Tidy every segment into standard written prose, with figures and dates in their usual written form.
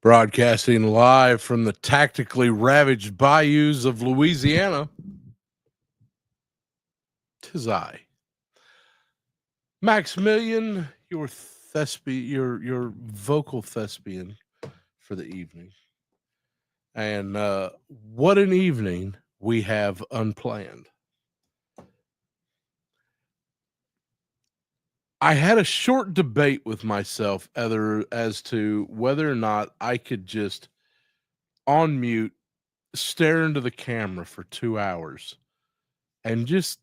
Broadcasting live from the tactically ravaged bayous of Louisiana, 'tis I, Maximilian, your vocal thespian for the evening. And what an evening we have unplanned. I had a short debate with myself as to whether or not I could just on mute stare into the camera for 2 hours and just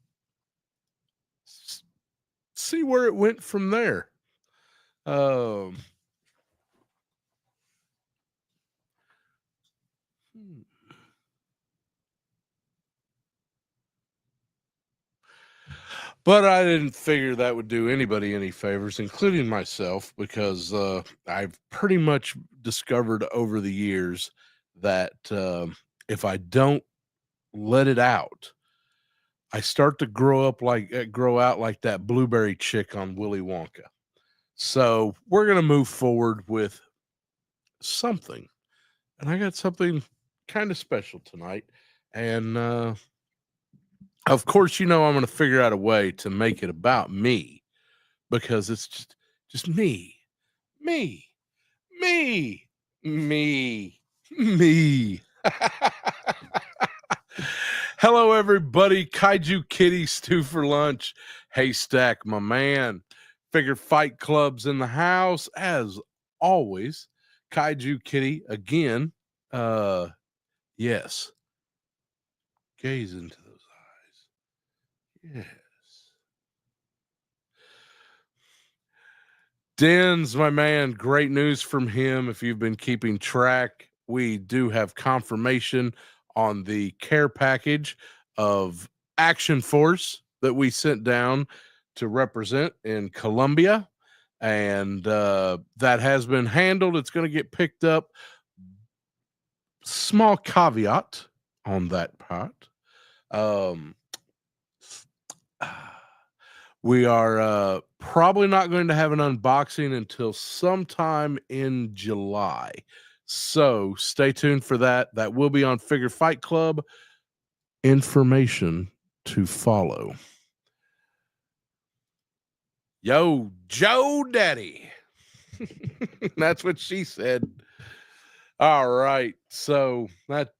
see where it went from there. Um, but I didn't figure that would do anybody any favors, including myself, because I've pretty much discovered over the years that if I don't let it out, I start to grow out like that blueberry chick on Willy Wonka. So we're gonna move forward with something, and I got something kind of special tonight, and of course, I'm going to figure out a way to make it about me because it's just me, me, me, me, me. Hello, everybody. Kaiju Kitty Stew for lunch. Haystack, my man. Figure Fight Club's in the house as always. Kaiju Kitty again. Yes. Gaze into those eyes. Yes. Dens, my man, great news from him. If you've been keeping track, we do have confirmation on the care package of Action Force that we sent down to represent in Colombia. And that has been handled. It's going to get picked up. Small caveat on that part. We are probably not going to have an unboxing until sometime in July. So stay tuned for that. That will be on Figure Fight Club. Information to follow. Yo, Joe Daddy. That's what she said. All right. So that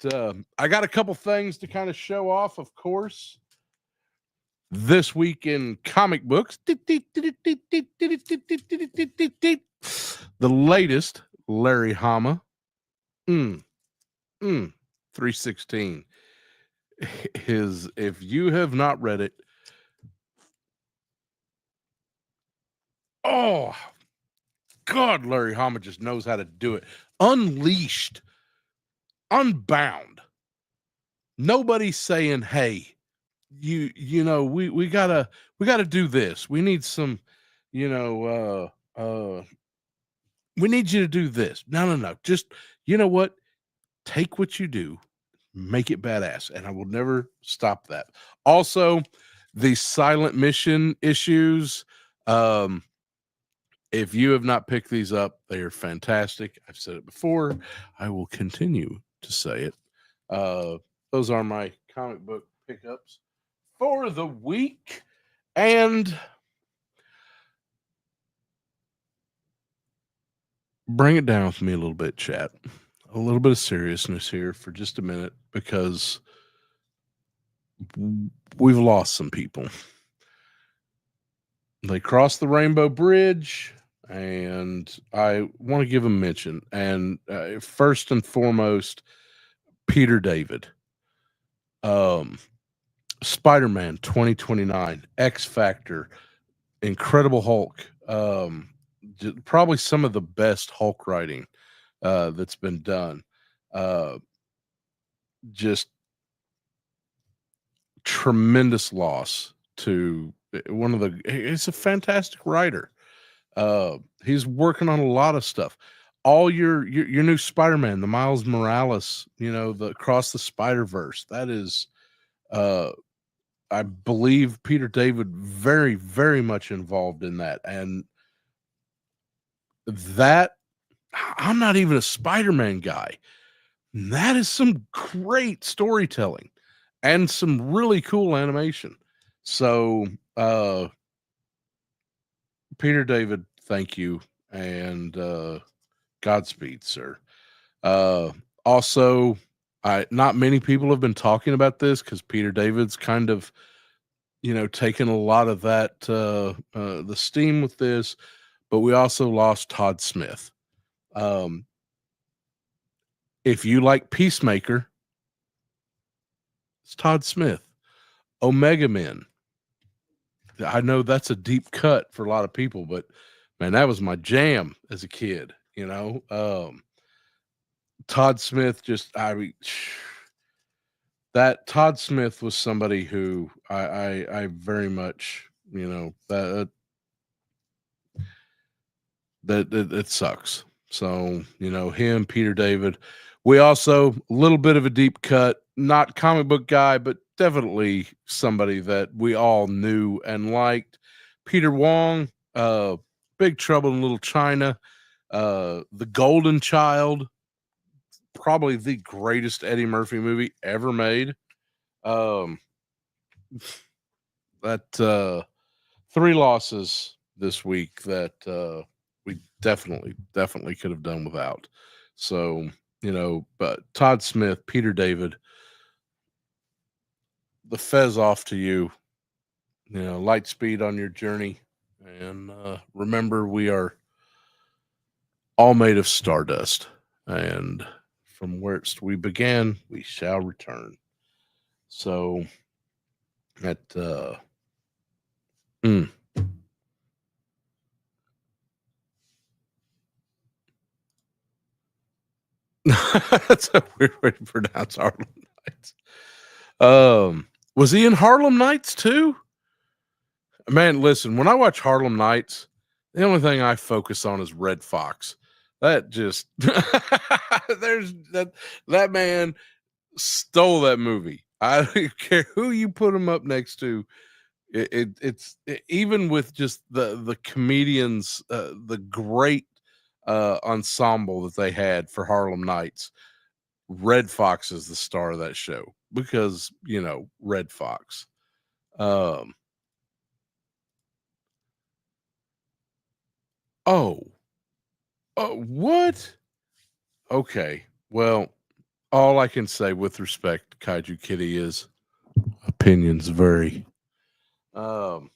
I got a couple things to kind of show off, of course. This week in comic books, the latest Larry Hama, 316. If you have not read it, oh God, Larry Hama just knows how to do it. Unleashed, unbound. Nobody's saying, hey, we gotta do this. We need some, we need you to do this. No. Just, you know what? Take what you do, make it badass. And I will never stop that. Also, the silent mission issues. If you have not picked these up, they are fantastic. I've said it before. I will continue to say it. Those are my comic book pickups for the week. And bring it down with me a little bit, chat. A little bit of seriousness here for just a minute, because we've lost some people. They crossed the Rainbow Bridge, and I want to give a mention. And first and foremost, Peter David. Spider-Man 2029, X Factor, Incredible Hulk. Probably some of the best Hulk writing that's been done. Just tremendous loss to he's a fantastic writer. He's working on a lot of stuff. All your new Spider-Man, the Miles Morales, the Across the Spider-Verse, that is I believe Peter David very, very much involved in that. And that I'm not even a Spider-Man guy. And that is some great storytelling and some really cool animation. So, Peter David, thank you, and Godspeed, sir. Uh, Also, not many people have been talking about this because Peter David's kind of, taken a lot of that the steam with this, but we also lost Todd Smith. Um, if you like Peacemaker, it's Todd Smith. Omega Men. I know that's a deep cut for a lot of people, but man, that was my jam as a kid. Todd Smith just I mean, that Todd Smith was somebody who I very much that it sucks. So him, Peter David. We also a little bit of a deep cut, not comic book guy, but definitely somebody that we all knew and liked. Peter Wong, Big Trouble in Little China, The Golden Child, probably the greatest Eddie Murphy movie ever made. Um, that three losses this week that we definitely could have done without. So, but Todd Smith, Peter David, the fez off to you. Light speed on your journey. And remember, we are all made of stardust. And from where we began, we shall return. So, that, that's a weird way to pronounce Harlem Nights. Was he in Harlem Nights too? Man, listen, when I watch Harlem Nights, the only thing I focus on is Red Fox. That just there's that man stole that movie. I don't care who you put him up next to. Even with just the comedians, the great ensemble that they had for Harlem Nights. Red Fox is the star of that show because Red Fox. Oh, what? Okay, well, all I can say with respect, Kaiju Kitty, is opinions vary. Um,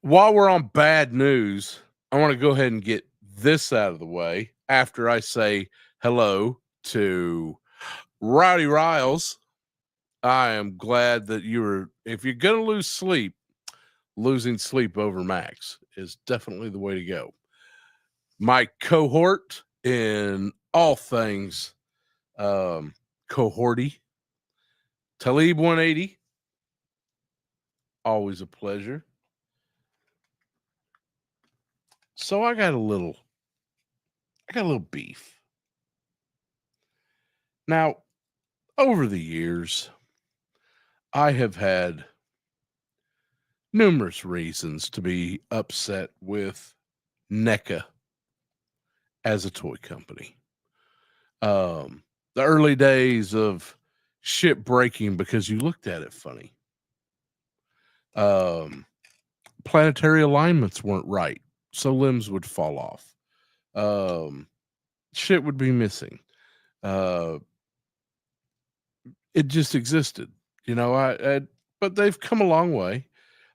while we're on bad news, I want to go ahead and get this out of the way after I say hello to Rowdy Riles. I am glad that if you're going to lose sleep, losing sleep over Max is definitely the way to go. My cohort in all things cohorty, Talib 180, always a pleasure. So I got a little beef. Now, over the years, I have had numerous reasons to be upset with NECA as a toy company. The early days of ship breaking because you looked at it funny. Planetary alignments weren't right, so limbs would fall off. Shit would be missing. It just existed, but they've come a long way.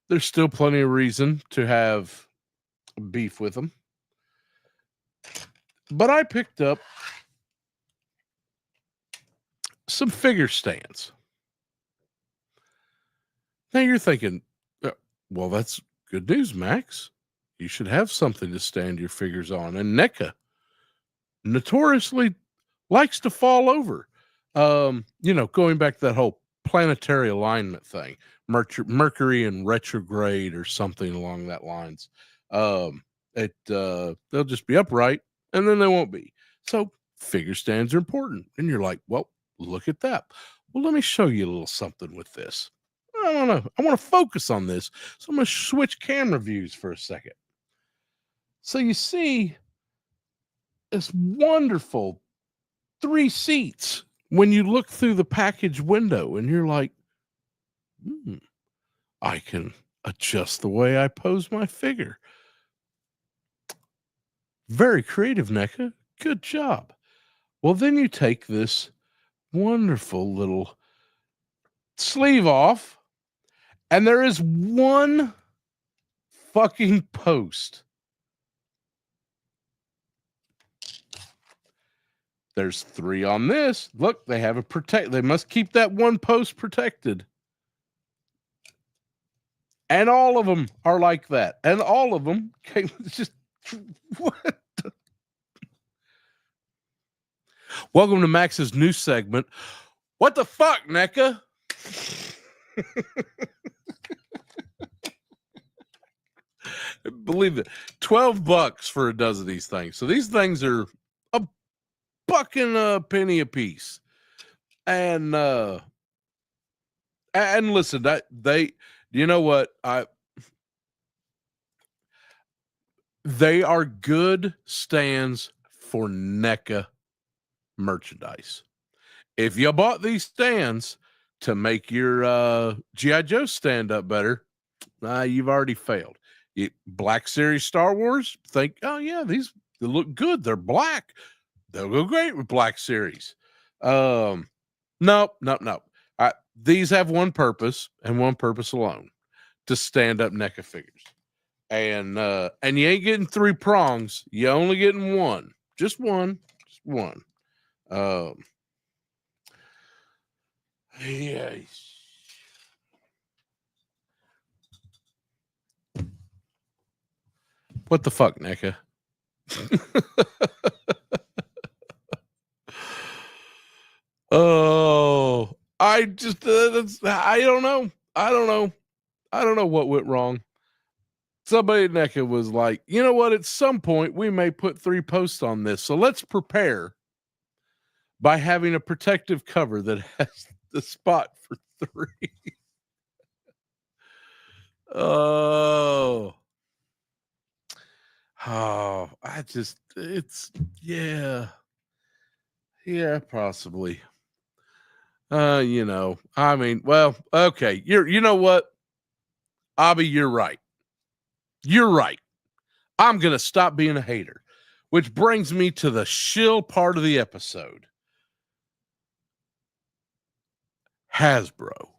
There's still plenty of reason to have beef with them. But I picked up some figure stands. Now you're thinking, well, that's good news, Max. You should have something to stand your figures on. And NECA notoriously likes to fall over. Going back to that whole planetary alignment thing, Mercury in retrograde or something along that lines. They'll just be upright and then they won't be. So figure stands are important. And you're like, well, look at that. Well, let me show you a little something with this. I want to focus on this. So I'm going to switch camera views for a second. So you see this wonderful 3 seats when you look through the package window and you're like, I can adjust the way I pose my figure. Very creative, NECA. Good job. Well, then you take this wonderful little sleeve off, and there is one fucking post. There's 3 on this. Look, they have a they must keep that one post protected. And all of them are like that. And all of them came just what? Welcome to Max's new segment. What the fuck, NECA? Believe it, $12 for a dozen of these things. So these things are a buck and a penny a piece. And listen, you know what? They are good stands for NECA merchandise. If you bought these stands to make your G.I. Joe stand up better, you've already failed. Black Series Star Wars, think, oh yeah, they look good. They're black. They'll go great with Black Series. Nope. These have one purpose and one purpose alone: to stand up NECA figures. And you ain't getting 3 prongs. You only getting one. Just one. Yeah. What the fuck, NECA? Oh, I don't know. I don't know what went wrong. Somebody at NECA was like, you know what? At some point, we may put 3 posts on this. So let's prepare by having a protective cover that has the spot for 3. Oh, yeah, possibly. I mean, well, okay. You know what? Abby, you're right. You're right. I'm going to stop being a hater, which brings me to the shill part of the episode. Hasbro.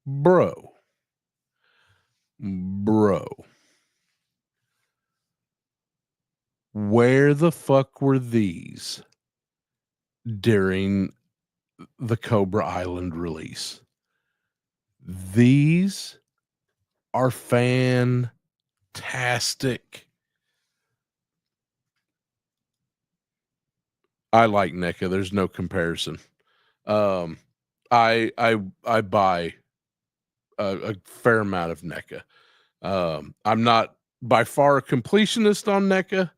Bro. Where the fuck were these during the Cobra Island release? These are fantastic. I like NECA. There's no comparison. I buy a fair amount of NECA. I'm not by far a completionist on NECA,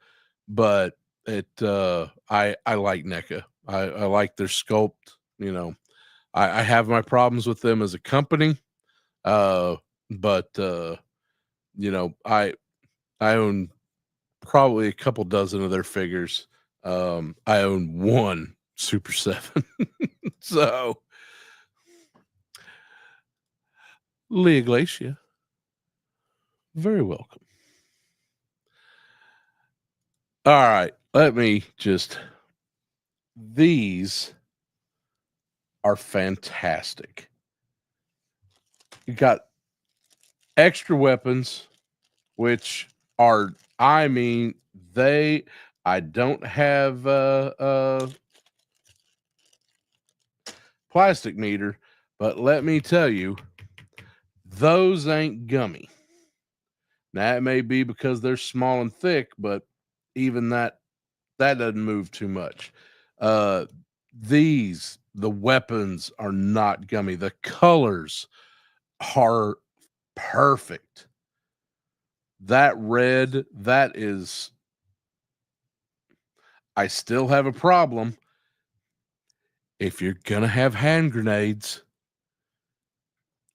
but I like NECA. I like their sculpt. I have my problems with them as a company, but I own probably a couple dozen of their figures. I own 1 Super 7. So Leah Glacia, very welcome. All right, these are fantastic. You got extra weapons, which are, I don't have plastic meter, but let me tell you, those ain't gummy. Now, it may be because they're small and thick, but even that doesn't move too much. The weapons are not gummy. The colors are perfect. That red, I still have a problem. If you're going to have hand grenades,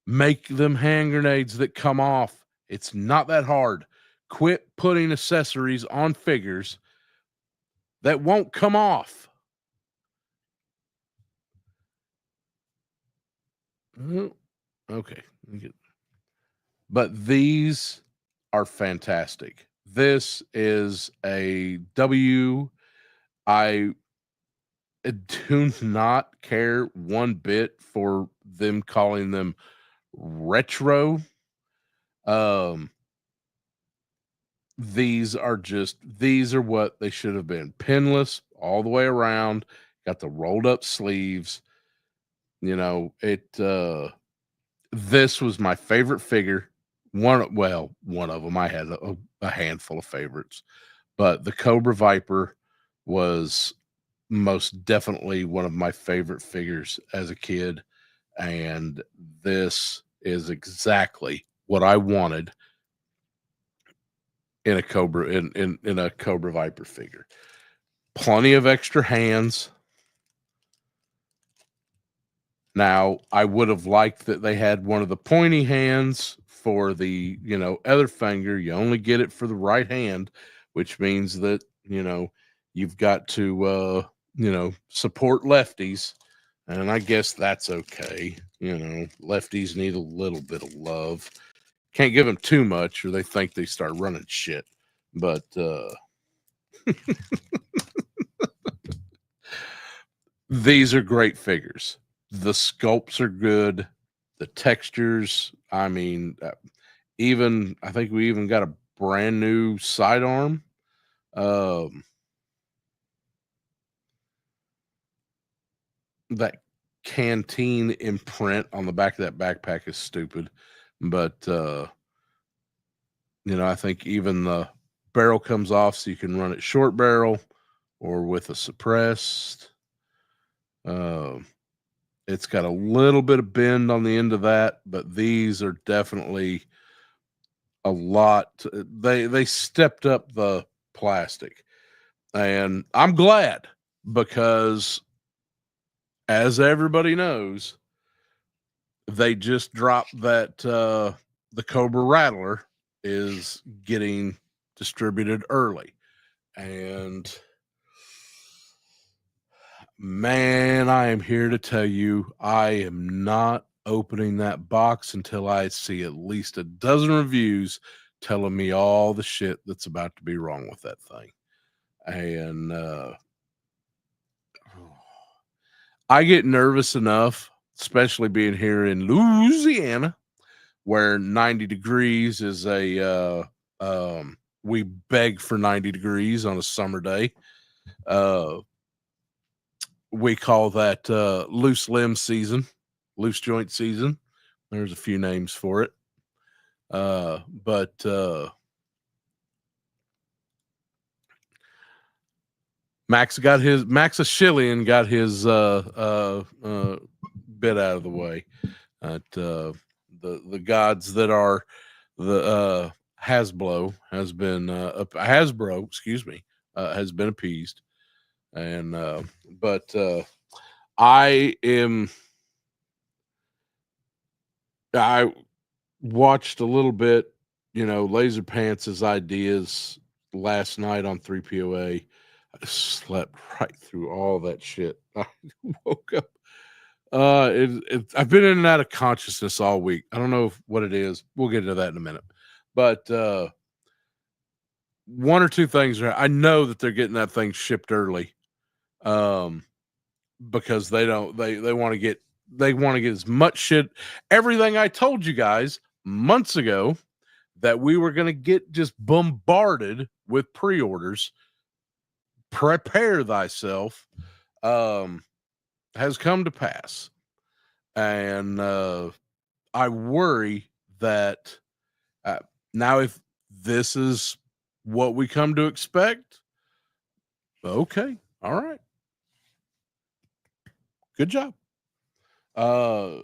make them hand grenades that come off. It's not that hard. quit putting accessories on figures that won't come off. Okay. But these are fantastic. This is a W. I do not care one bit for them calling them retro. These are what they should have been. Pinless all the way around, got the rolled up sleeves. This was my favorite figure. One of them. I had a handful of favorites, but the Cobra Viper was most definitely one of my favorite figures as a kid, and this is exactly what I wanted in a Cobra in a Cobra Viper figure. Plenty of extra hands. Now, I would have liked that they had one of the pointy hands for the, other finger. You only get it for the right hand, which means that, you've got to, support lefties. And I guess that's okay. Lefties need a little bit of love. Can't give them too much or they think they start running shit. But, these are great figures. The sculpts are good. The textures, I mean, I think we even got a brand new sidearm. That canteen imprint on the back of that backpack is stupid. But, I think even the barrel comes off so you can run it short barrel or with a suppressed. It's got a little bit of bend on the end of that, but these are definitely a lot. They stepped up the plastic, and I'm glad because, as everybody knows, they just dropped that the Cobra Rattler is getting distributed early, and man, I am here to tell you, I am not opening that box until I see at least a dozen reviews telling me all the shit that's about to be wrong with that thing. And I get nervous enough, especially being here in Louisiana, where 90 degrees is we beg for 90 degrees on a summer day. We call that loose limb season, loose joint season. There's a few names for it. But Max Achillian got his bit out of the way. The gods that are the Hasbro, has been appeased. And but I watched a little bit, Laser Pants' ideas last night on 3POA. I slept right through all that shit. I woke up. I've been in and out of consciousness all week. I don't know what it is. We'll get into that in a minute. But one or two things I know that they're getting that thing shipped early. Because they want to get as much shit. Everything I told you guys months ago that we were going to get just bombarded with pre-orders. Prepare thyself has come to pass. And I worry that now if this is what we come to expect, okay, all right. Good job. But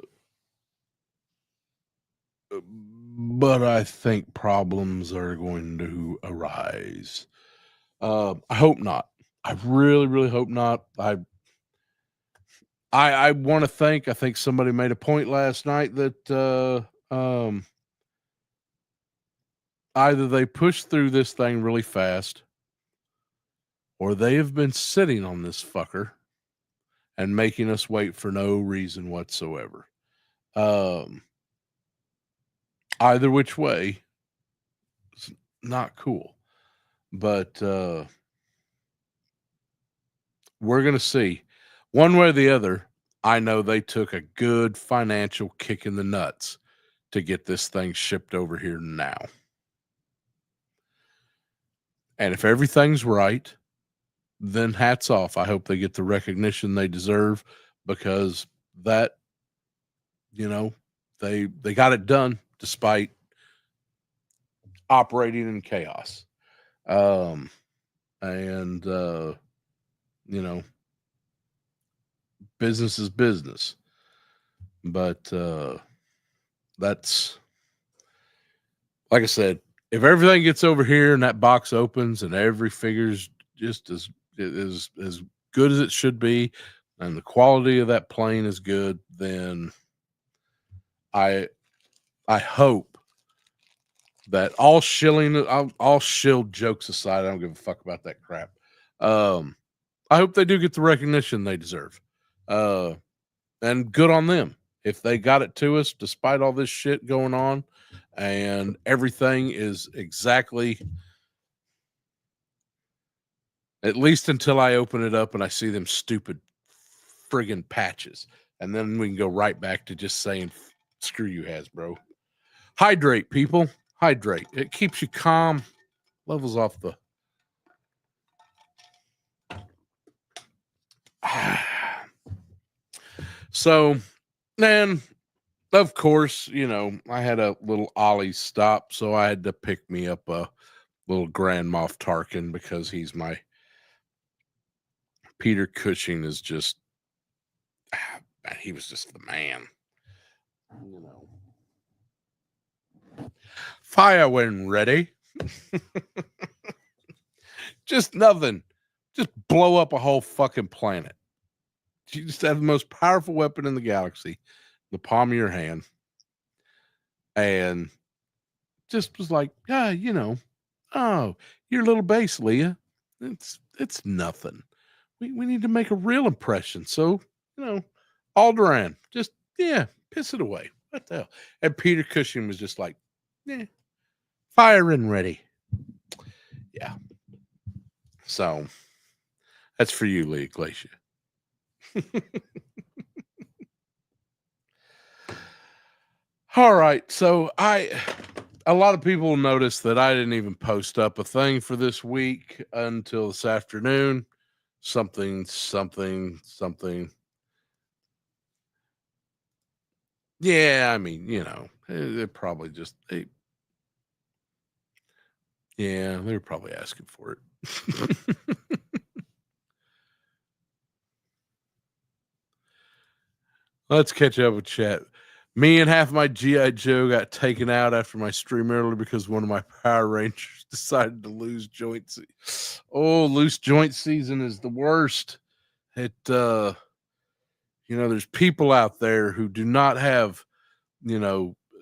I think problems are going to arise. I hope not. I really, really hope not. I want to think. I think somebody made a point last night that either they push through this thing really fast, or they have been sitting on this fucker and making us wait for no reason whatsoever. Either which way, it's not cool. But we're going to see. One way or the other, I know they took a good financial kick in the nuts to get this thing shipped over here now. And if everything's right, then hats off. I hope they get the recognition they deserve, because that, they got it done despite operating in chaos. And business is business. But that's, like I said, if everything gets over here and that box opens and every figure's just as good as it should be, and the quality of that plane is good, then I hope that all shield jokes aside, I don't give a fuck about that crap. I hope they do get the recognition they deserve. And good on them. If they got it to us despite all this shit going on, and everything is exactly, at least until I open it up and I see them stupid friggin' patches. And then we can go right back to just saying, screw you, Hasbro. Hydrate, people. Hydrate. It keeps you calm, levels off the... So, man, of course, I had a little Ollie stop, so I had to pick me up a little Grand Moff Tarkin, because he's my... Peter Cushing is just... he was just the man. Fire when ready. Just nothing. Just blow up a whole fucking planet. You just have the most powerful weapon in the galaxy, the palm of your hand. And just was like, oh, your little base, Leia. It's nothing. We need to make a real impression. So, Alderaan, just, piss it away. What the hell? And Peter Cushing was just like, fire and ready. Yeah. So, that's for you, Leia Glacia. All right. So, a lot of people noticed that I didn't even post up a thing for this week until this afternoon. Something. Yeah, I mean, it probably just... yeah, they were probably asking for it. Let's catch up with chat. Me and half my G.I. Joe got taken out after my stream earlier because one of my Power Rangers decided to lose joint. Oh, loose joint season is the worst. It, there's people out there who do not have,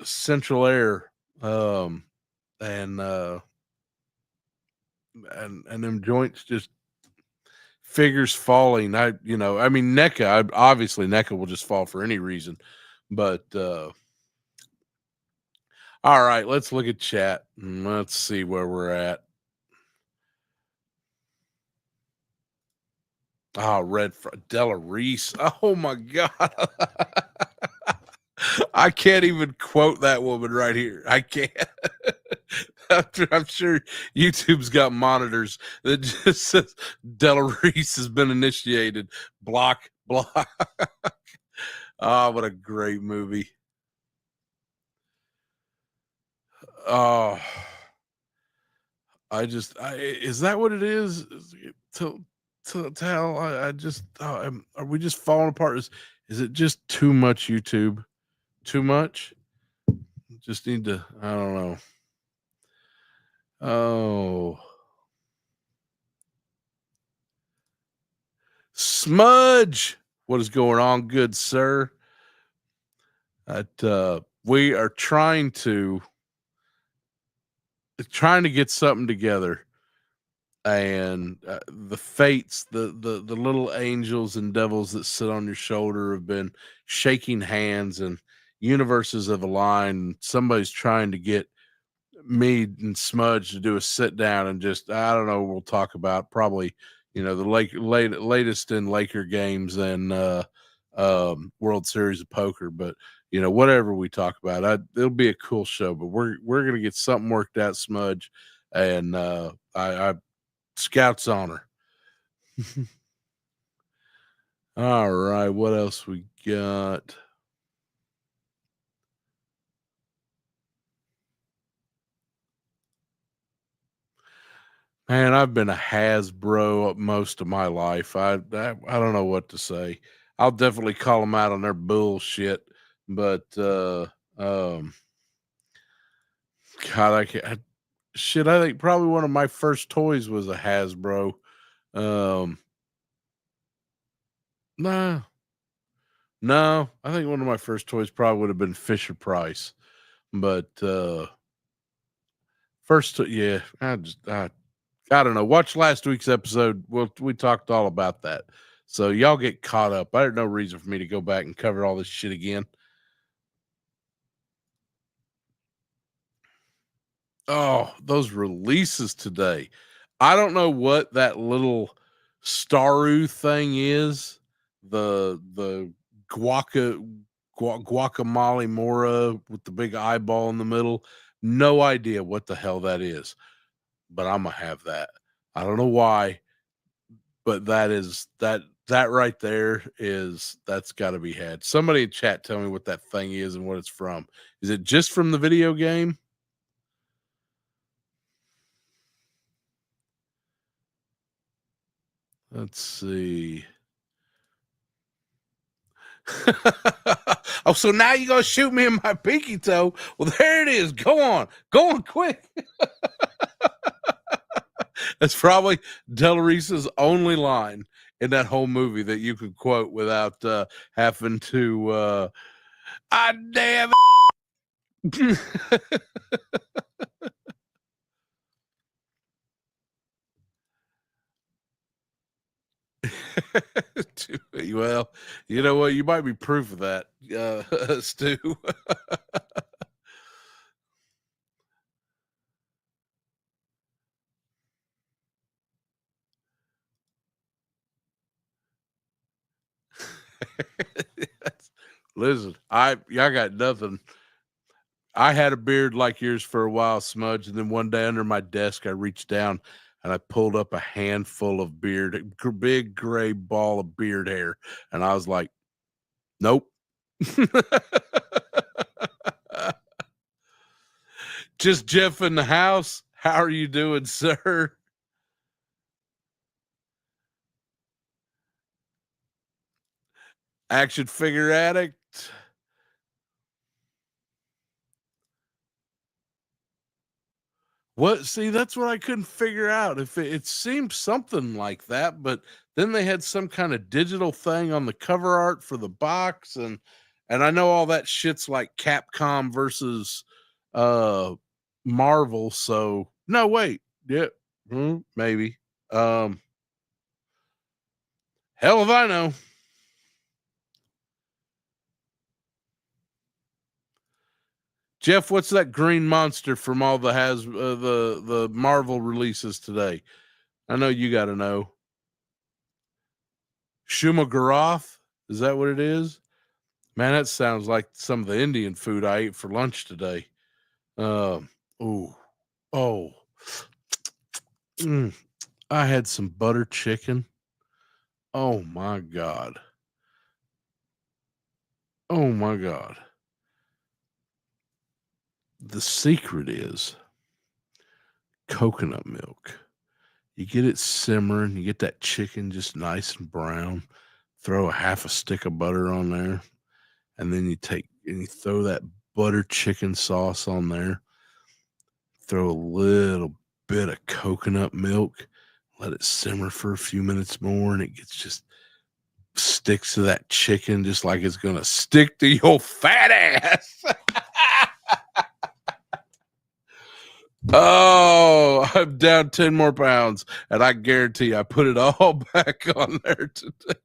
central air, and them joints just... figures falling. I mean, NECA, obviously NECA will just fall for any reason, but all right, let's look at chat and let's see where we're at. Red Della Reese. Oh my god. I can't even quote that woman right here. I can't. I'm sure YouTube's got monitors that just says Della Reese has been initiated. Block. Oh, what a great movie. Oh, is that what it is? To tell, I just, are we just falling apart? Is it just too much YouTube? Too much? Just need to, I don't know. Oh. Smudge, what is going on, good sir? We are trying to trying to get something together, and the fates, the little angels and devils that sit on your shoulder have been shaking hands, and universes have aligned. Somebody's trying to get me and Smudge to do a sit down and just, I don't know, we'll talk about probably, the latest in Laker games and World Series of Poker, but whatever we talk about, it'll be a cool show. But we're gonna get something worked out, Smudge, and I Scout's honor. All right, what else we got? Man, I've been a Hasbro most of my life. I don't know what to say. I'll definitely call them out on their bullshit, but God, shit. I think probably one of my first toys was a Hasbro. Nah, no, I think one of my first toys probably would have been Fisher Price, but yeah, I don't know. Watch last week's episode. We talked all about that. So y'all get caught up. There's no reason for me to go back and cover all this shit again. Oh, those releases today. I don't know what that little Staru thing is. The guacamole mora with the big eyeball in the middle. No idea what the hell that is, but I'm gonna have that. I don't know why, but that right there that's got to be had. Somebody in chat tell me what that thing is and what it's from. Is it just from the video game? Let's see. Oh, so now you're gonna shoot me in my pinky toe? Well, there it is. Go on quick. That's probably Del Reese's only line in that whole movie that you could quote without having to I damn it. Well, you know what? You might be proof of that, Stu. Listen, I got nothing. I had a beard like yours for a while, Smudge, and then one day under my desk, I reached down and I pulled up a handful of big gray ball of beard hair, and I was like, "Nope." Just Jeff in the house. How are you doing, sir? Action figure addict. What? See, that's what I couldn't figure out. If it seemed something like that, but then they had some kind of digital thing on the cover art for the box, and I know all that shit's like Capcom versus Marvel. So no, wait, yeah, maybe. Um, Hell if I know. Jeff, what's that green monster from all the Marvel releases today? I know you got to know. Shumagaroth? Is that what it is? Man, that sounds like some of the Indian food I ate for lunch today. Ooh, oh, I had some butter chicken. Oh my god. Oh my god. The secret is coconut milk. You get it simmering, you get that chicken just nice and brown, throw a half a stick of butter on there, and then you throw that butter chicken sauce on there, throw a little bit of coconut milk, let it simmer for a few minutes more, and it gets just sticks to that chicken just like it's gonna stick to your fat ass. Oh, I'm down 10 more pounds, and I guarantee I put it all back on there today.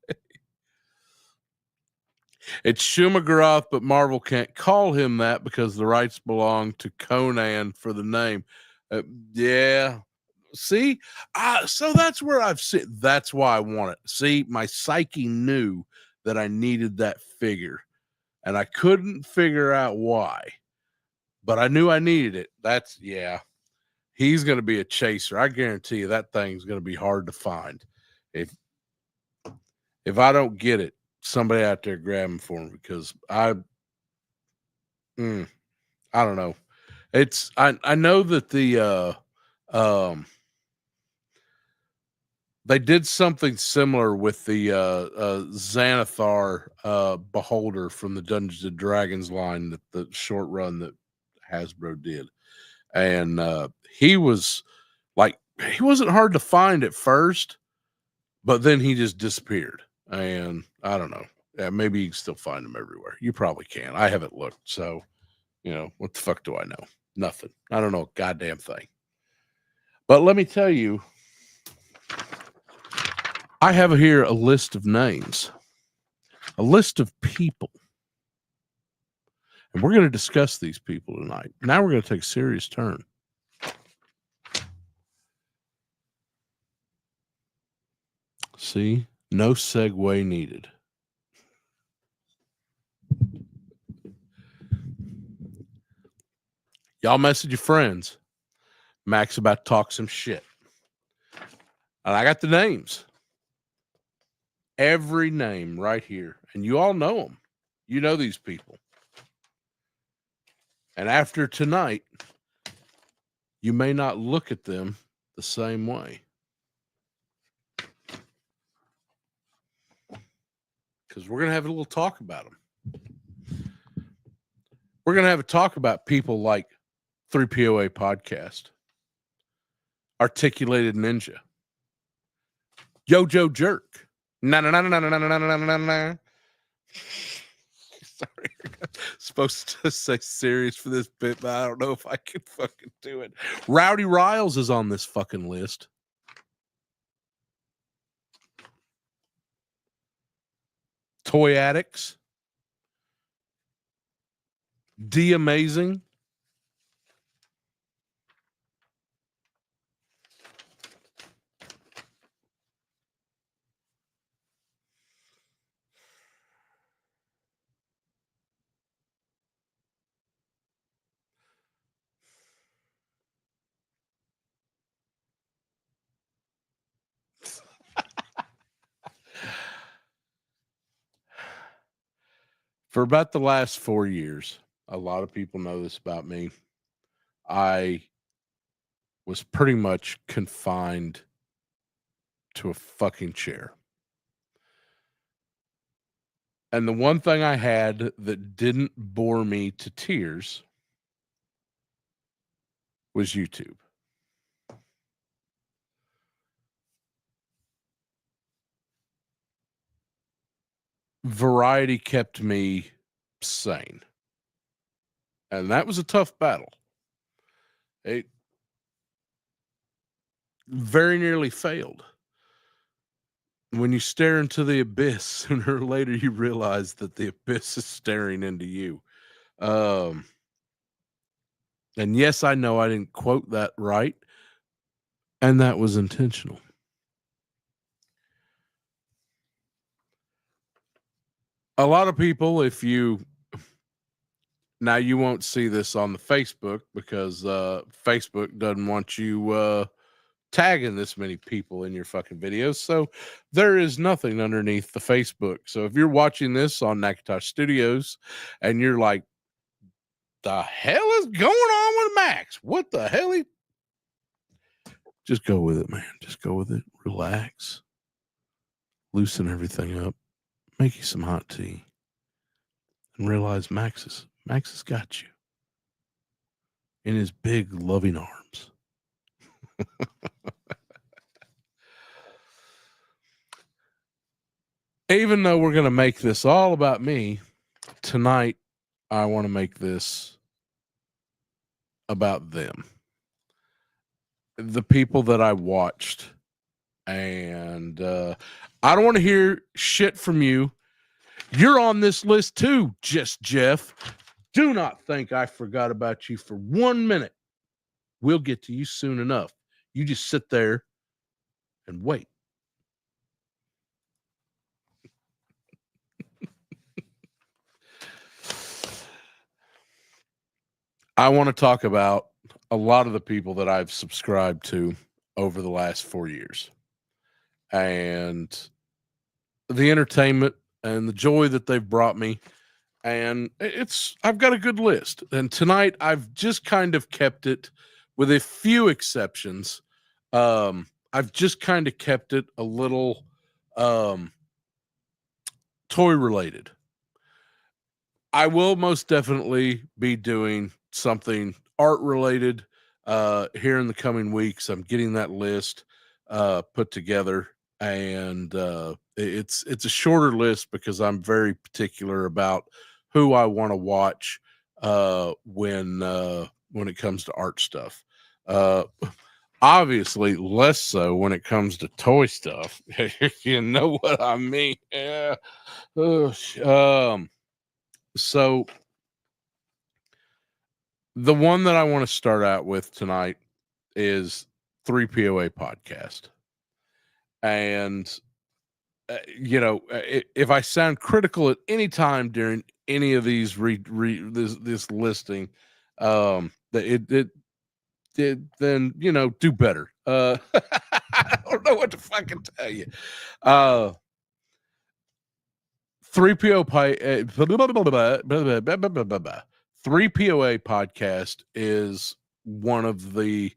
It's Shumagorath, but Marvel can't call him that because the rights belong to Conan for the name. Yeah. See, so that's where I've seen. That's why I want it. See, my psyche knew that I needed that figure, and I couldn't figure out why, but I knew I needed it. That's yeah. He's going to be a chaser. I guarantee you that thing's going to be hard to find. If I don't get it, somebody out there grab him for me because I don't know. It's I know that the they did something similar with the Xanathar Beholder from the Dungeons and Dragons line, that the short run that Hasbro did. And he was like, he wasn't hard to find at first, but then he just disappeared. And I don't know. Yeah, maybe you can still find him everywhere. You probably can. I haven't looked. So, what the fuck do I know? Nothing. I don't know a goddamn thing. But let me tell you, I have here a list of names, a list of people. And we're going to discuss these people tonight. Now we're going to take a serious turn. See, no segue needed. Y'all message your friends. Mac's about to talk some shit. And I got the names. Every name right here. And you all know them. You know these people. And after tonight, you may not look at them the same way. Because we're going to have a little talk about them. We're going to have a talk about people like 3POA Podcast, Articulated Ninja, Yojo Jerk. Sorry. Supposed to say serious for this bit, but I don't know if I can fucking do it. Rowdy Riles is on this fucking list. Toy Addicts. D Amazing. For about the last 4 years, a lot of people know this about me. I was pretty much confined to a fucking chair. And the one thing I had that didn't bore me to tears was YouTube. Variety kept me sane. And that was a tough battle. It very nearly failed. When you stare into the abyss, sooner or later you realize that the abyss is staring into you. And yes, I know I didn't quote that right. And that was intentional. A lot of people, now you won't see this on the Facebook because Facebook doesn't want you tagging this many people in your fucking videos. So there is nothing underneath the Facebook. So if you're watching this on Nakatosh Studios and you're like, the hell is going on with Max? What the hell? Just go with it, man. Just go with it. Relax. Loosen everything up. Make you some hot tea. And realize Max has got you in his big loving arms. Even though we're going to make this all about me, tonight I want to make this about them. the people that I watched. And I don't want to hear shit from you. You're on this list too, just Jeff. Do not think I forgot about you for 1 minute. We'll get to you soon enough. You just sit there and wait. I want to talk about a lot of the people that I've subscribed to over the last 4 years and the entertainment and the joy that they've brought me. And I've got a good list. And tonight I've just kind of kept it, with a few exceptions. I've just kind of kept it a little toy related. I will most definitely be doing something art related here in the coming weeks. I'm getting that list put together, and it's a shorter list because I'm very particular about who I want to watch when it comes to art stuff. Obviously, less so when it comes to toy stuff. You know what I mean? Yeah. So the one that I want to start out with tonight is 3POA podcast. And if I sound critical at any time during any of these this listing, then do better. I don't know what to fucking tell you. 3POA podcast is one of the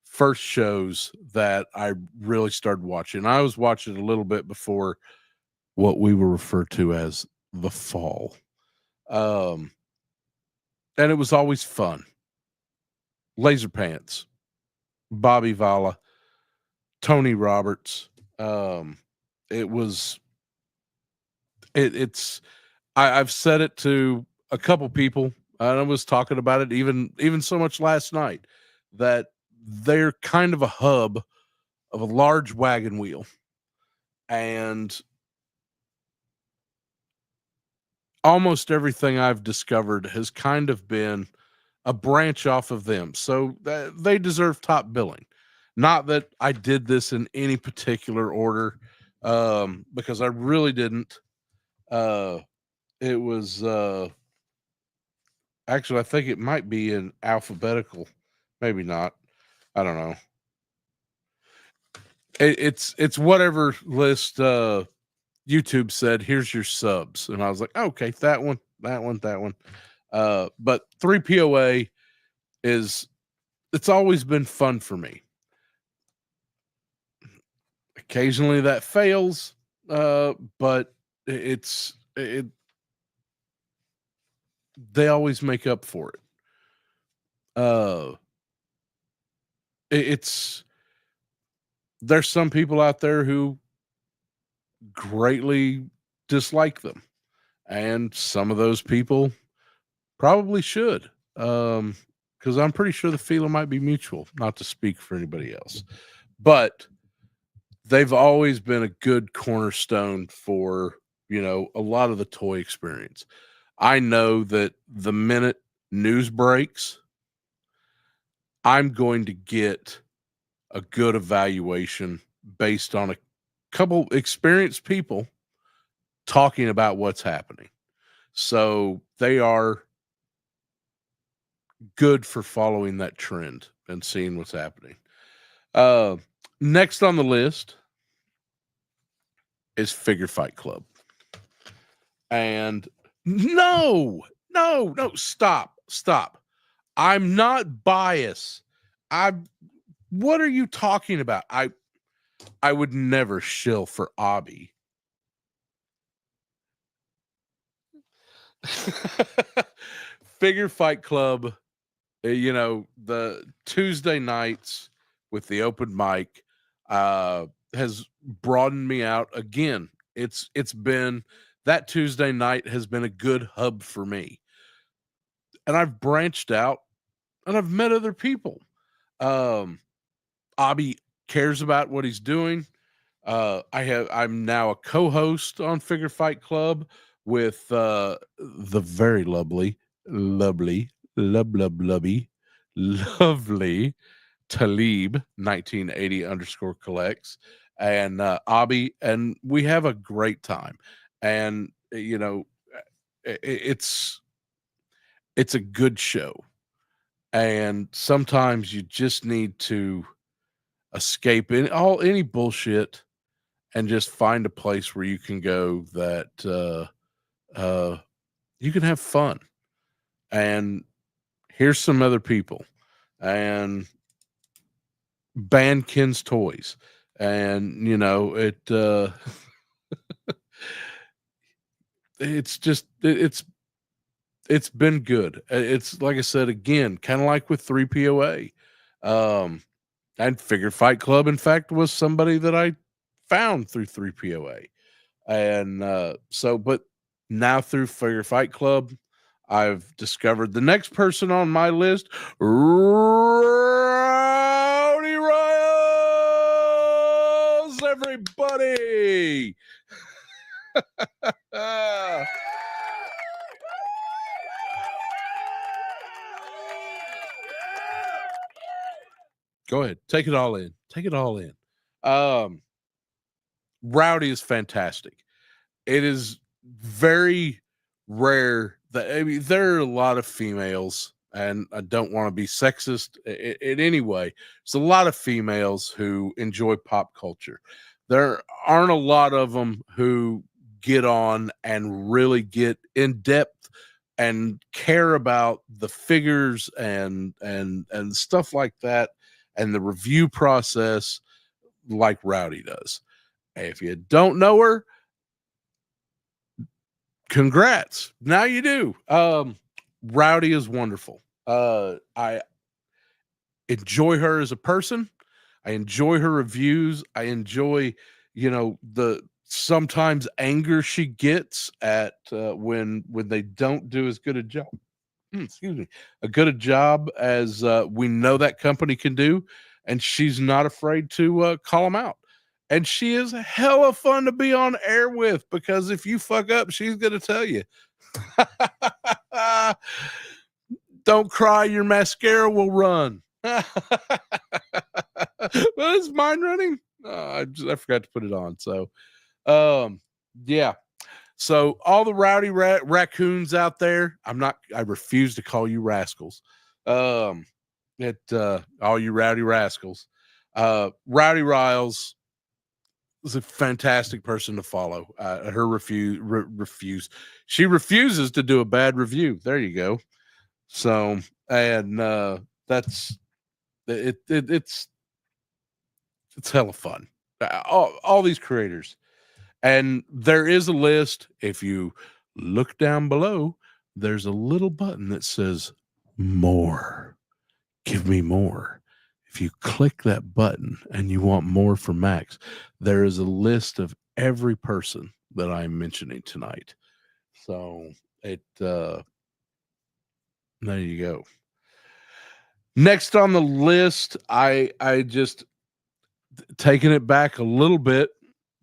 first shows that I really started watching. I was watching a little bit before what we were referred to as the fall. And it was always fun. Laser Pants, Bobby Vala, Tony Roberts. I've said it to a couple people, and I was talking about it even so much last night, that they're kind of a hub of a large wagon wheel. And almost everything I've discovered has kind of been a branch off of them. So they deserve top billing. Not that I did this in any particular order, because I really didn't. It was actually, I think it might be in alphabetical, maybe not. I don't know. It's whatever list YouTube said. Here's your subs, and I was like, okay, that one. But 3POA it's always been fun for me. Occasionally that fails, but they always make up for it. There's some people out there who greatly dislike them, and some of those people probably should, because I'm pretty sure the feeling might be mutual, not to speak for anybody else, but they've always been a good cornerstone for a lot of the toy experience. I know that the minute news breaks, I'm going to get a good evaluation based on a couple experienced people talking about what's happening. So they are good for following that trend and seeing what's happening. Next on the list is Figure Fight Club. And no, stop. I'm not biased. What are you talking about? I would never shill for Abby. Figure Fight Club, the Tuesday nights with the open mic has broadened me out again. It's been that Tuesday night has been a good hub for me, and I've branched out and I've met other people. Abby cares about what he's doing. I'm now a co-host on Figure Fight Club with the very lovely, lovely Talib 1980 underscore collects and Abby, and we have a great time. And it's a good show, and sometimes you just need to escape any bullshit and just find a place where you can go that you can have fun. And here's some other people, and Bandkins Toys, and it's been good. It's like I said again, kind of like with 3POA. And Figure Fight Club, in fact, was somebody that I found through 3POA. And but now through Figure Fight Club, I've discovered the next person on my list, Rowdy Riles, everybody. Go ahead. Take it all in. Take it all in. Rowdy is fantastic. It is very rare that, I mean, there are a lot of females, and I don't want to be sexist in any way. There's a lot of females who enjoy pop culture. There aren't a lot of them who get on and really get in depth and care about the figures and stuff like that, and the review process like Rowdy does. If you don't know her, congrats. Now you do. Rowdy is wonderful. I enjoy her as a person. I enjoy her reviews. I enjoy, the sometimes anger she gets at when they don't do as good a job. Excuse me, a good a job as we know that company can do, and she's not afraid to call them out. And she is hella fun to be on air with, because if you fuck up, she's gonna tell you. Don't cry, your mascara will run. Well, is mine running? I forgot to put it on. So, yeah. So all the rowdy raccoons out there, I refuse to call you rascals. All you rowdy rascals. Rowdy Riles is a fantastic person to follow. Her refuse. She refuses to do a bad review. There you go. So, and that's it. It's hella fun. All these creators. And there is a list. If you look down below, there's a little button that says more. Give me more. If you click that button and you want more from Max, there is a list of every person that I'm mentioning tonight. So there you go. Next on the list, I just taking it back a little bit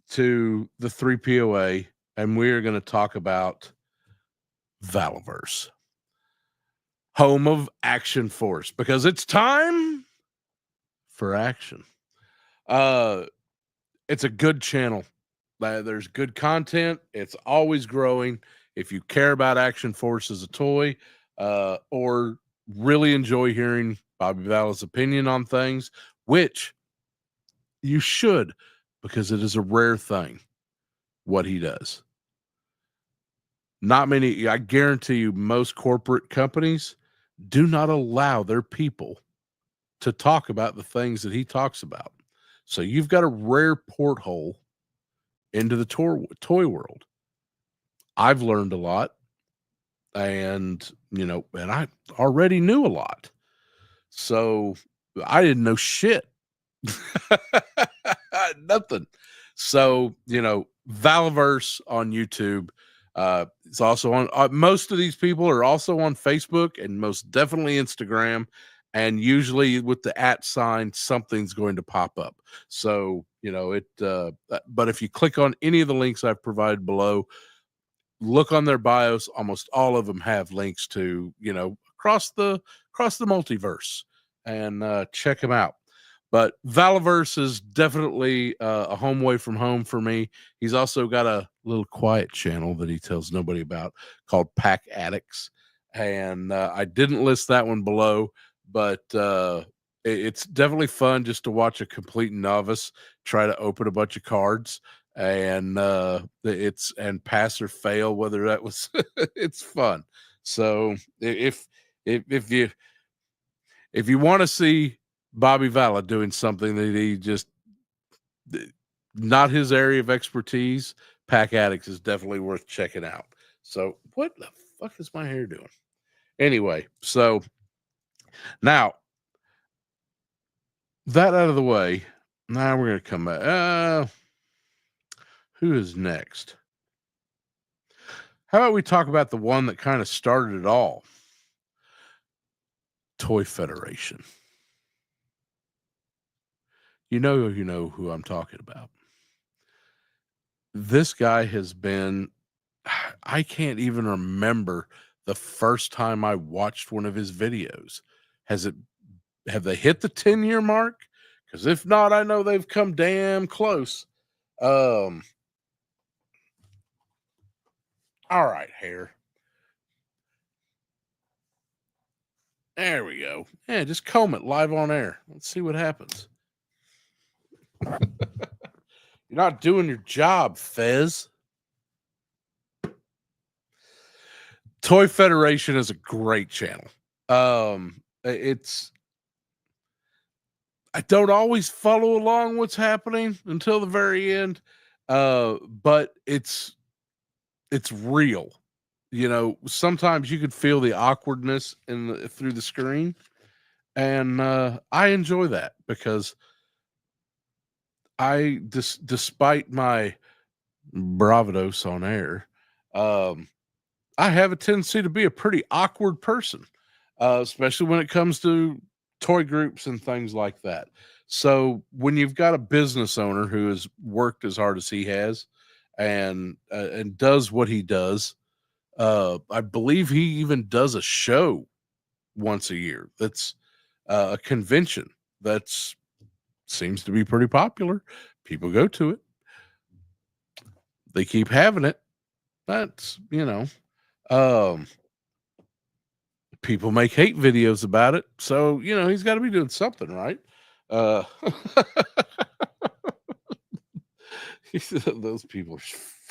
to the 3POA, and we're going to talk about Valiverse, home of Action Force, because it's time for action. It's a good channel. There's good content. It's always growing. If you care about Action Force as a toy, or really enjoy hearing Bobby Vala's opinion on things, which you should, because it is a rare thing what he does. Not many, I guarantee you, most corporate companies do not allow their people to talk about the things that he talks about. So you've got a rare porthole into the toy world. I've learned a lot, and and I already knew a lot. So I didn't know shit. Nothing. So, Valiverse on YouTube. It's also on most of these people are also on Facebook, and most definitely Instagram. and usually with the @ sign, something's going to pop up. So, but if you click on any of the links I've provided below, look on their bios, almost all of them have links to, across the multiverse, and check them out. But Valaverse is definitely a home away from home for me. He's also got a little quiet channel that he tells nobody about called Pack Addicts. And I didn't list that one below, but it's definitely fun just to watch a complete novice try to open a bunch of cards, and and pass or fail, whether that was it's fun. So if you want to see Bobby Vala doing something that he just not his area of expertise, Pack Addicts is definitely worth checking out. So what the fuck is my hair doing? Anyway, so now that out of the way, now we're gonna come back. Who is next? How about we talk about the one that kind of started it all? Toy Federation. You know who I'm talking about. This guy has been, I can't even remember the first time I watched one of his videos. Have they hit the 10-year mark? Because if not, I know they've come damn close. All right, hair. There we go. Yeah, just comb it live on air. Let's see what happens. You're not doing your job, Fez. Toy Federation is a great channel. I don't always follow along what's happening until the very end, but it's real. Sometimes you could feel the awkwardness through the screen, and I enjoy that because despite my bravados on air, I have a tendency to be a pretty awkward person, especially when it comes to toy groups and things like that. So when you've got a business owner who has worked as hard as he has and does what he does, I believe he even does a show once a year. That's a convention that's seems to be pretty popular. People go to it. They keep having it. That's people make hate videos about it, so he's got to be doing something right. uh those people are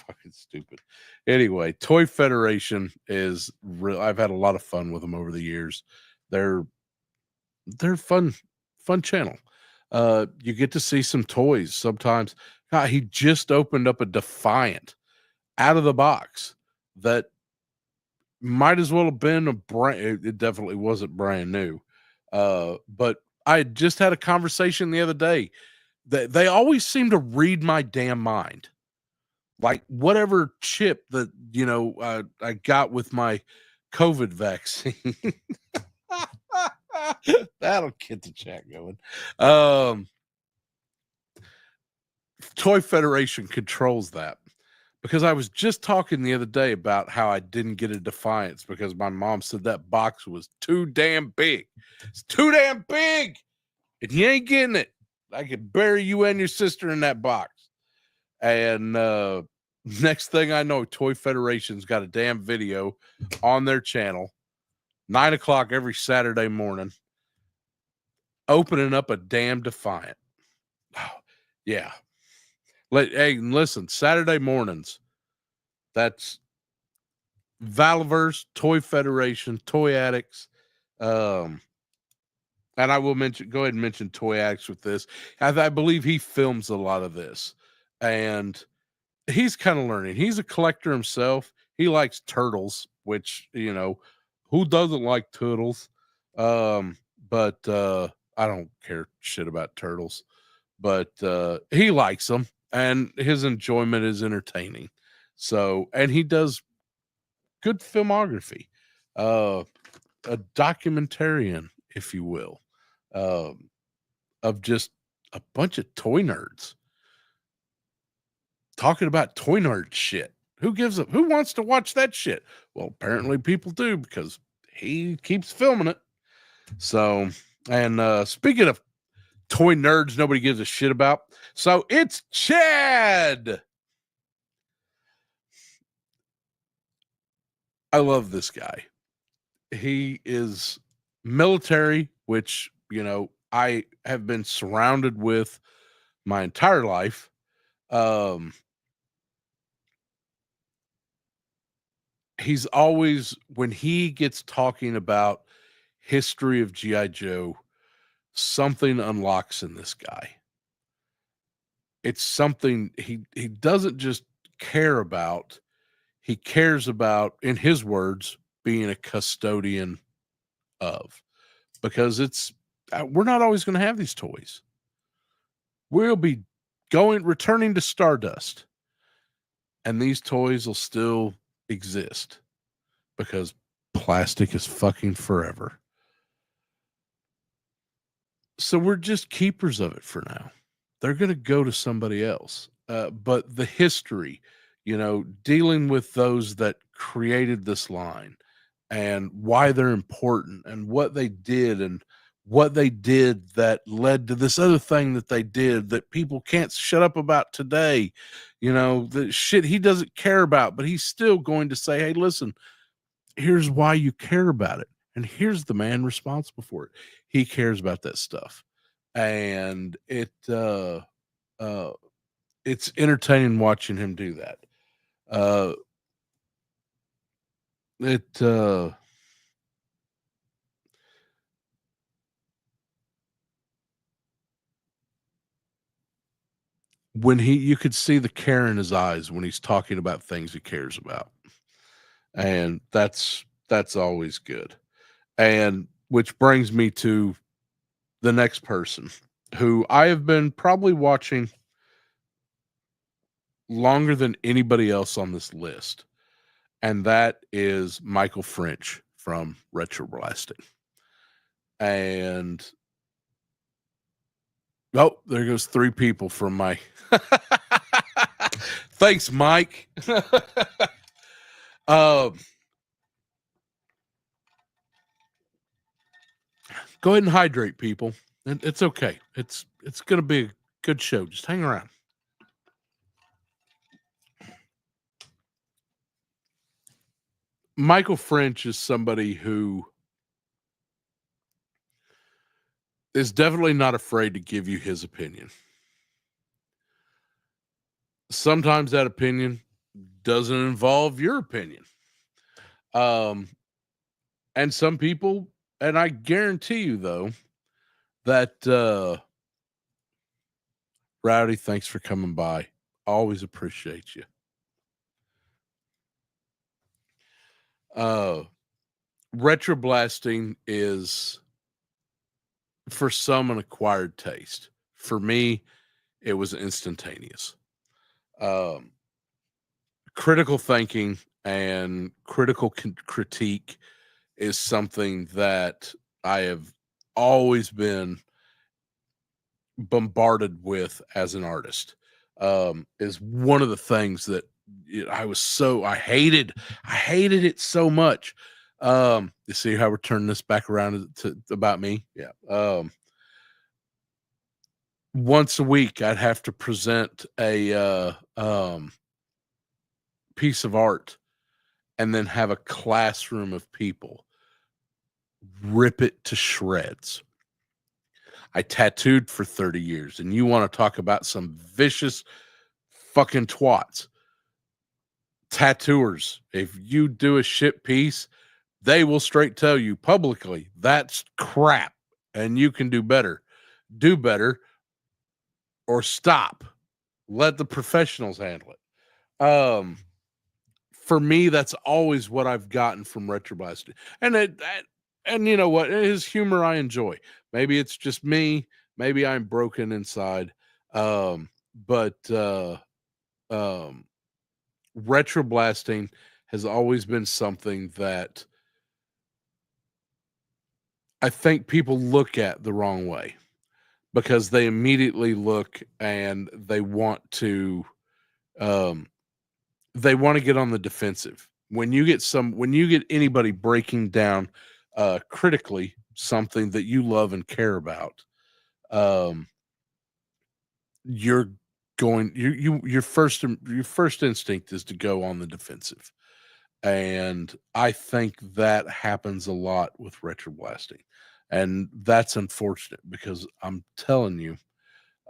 fucking stupid. Anyway, Toy Federation is real. I've had a lot of fun with them over the years. They're fun channel. You get to see some toys sometimes. God, he just opened up a Defiant out of the box that might as well have been a brand. It definitely wasn't brand new. But I just had a conversation the other day that they always seem to read my damn mind. Like whatever chip that I got with my COVID vaccine. That'll get the chat going. Toy Federation controls that. Because I was just talking the other day about how I didn't get a Defiance because my mom said that box was too damn big. It's too damn big, and you ain't getting it. I could bury you and your sister in that box. And next thing I know, Toy Federation's got a damn video on their channel, 9 o'clock every Saturday morning, opening up a damn Defiant. Oh, yeah. Hey, listen, Saturday mornings, that's Valaverse, Toy Federation, Toy Addicts. And I will go ahead and mention Toy Addicts with this. I believe he films a lot of this, and he's kind of learning. He's a collector himself. He likes turtles, which, who doesn't like turtles? But I don't care shit about turtles, but he likes them, and his enjoyment is entertaining. So, and he does good filmography. A documentarian, if you will, um, of just a bunch of toy nerds talking about toy nerd shit. Who wants to watch that shit? Well, apparently people do because he keeps filming it. So, and speaking of toy nerds nobody gives a shit about, so it's Chad. I love this guy. He is military, which, I have been surrounded with my entire life. Um, he's always, when he gets talking about history of GI Joe, something unlocks in this guy. It's something he doesn't just care about, he cares about, in his words, being a custodian of, because we're not always going to have these toys. We'll be returning to Stardust, and these toys will still exist because plastic is fucking forever. So we're just keepers of it for now. They're going to go to somebody else. But the history, dealing with those that created this line and why they're important and what they did that led to this other thing that they did that people can't shut up about today. The shit he doesn't care about, but he's still going to say, hey, listen, here's why you care about it. And here's the man responsible for it. He cares about that stuff. And it's entertaining watching him do that. Uh, it When you could see the care in his eyes when he's talking about things he cares about, and that's always good. And which brings me to the next person who I have been probably watching longer than anybody else on this list, and that is Michael French from Retro Blasting. And oh, there goes 3 people from my thanks, Mike. Go ahead and hydrate, people. It's okay. It's gonna be a good show. Just hang around. Michael French is somebody who is definitely not afraid to give you his opinion. Sometimes that opinion doesn't involve your opinion. And some people, and I guarantee you though, that Rowdy, thanks for coming by. Always appreciate you. Retro Blasting is, for some, an acquired taste. For me, it was instantaneous. Critical thinking and critical critique is something that I have always been bombarded with as an artist. Is one of the things that I hated it so much. You see how we're turning this back around to about me? Yeah. Once a week I'd have to present a piece of art and then have a classroom of people rip it to shreds. I tattooed for 30 years, and you want to talk about some vicious fucking twats. Tattooers, if you do a shit piece, they will straight tell you publicly that's crap and you can do better. Do better or stop. Let the professionals handle it. For me, that's always what I've gotten from Retro Blasting. And you know what? His humor I enjoy. Maybe it's just me. Maybe I'm broken inside. But Retro Blasting has always been something that I think people look at the wrong way because they immediately look and um, they want to get on the defensive. When you get anybody breaking down critically something that you love and care about, um, you're your first instinct is to go on the defensive. And I think that happens a lot with retroblasting. And that's unfortunate because I'm telling you,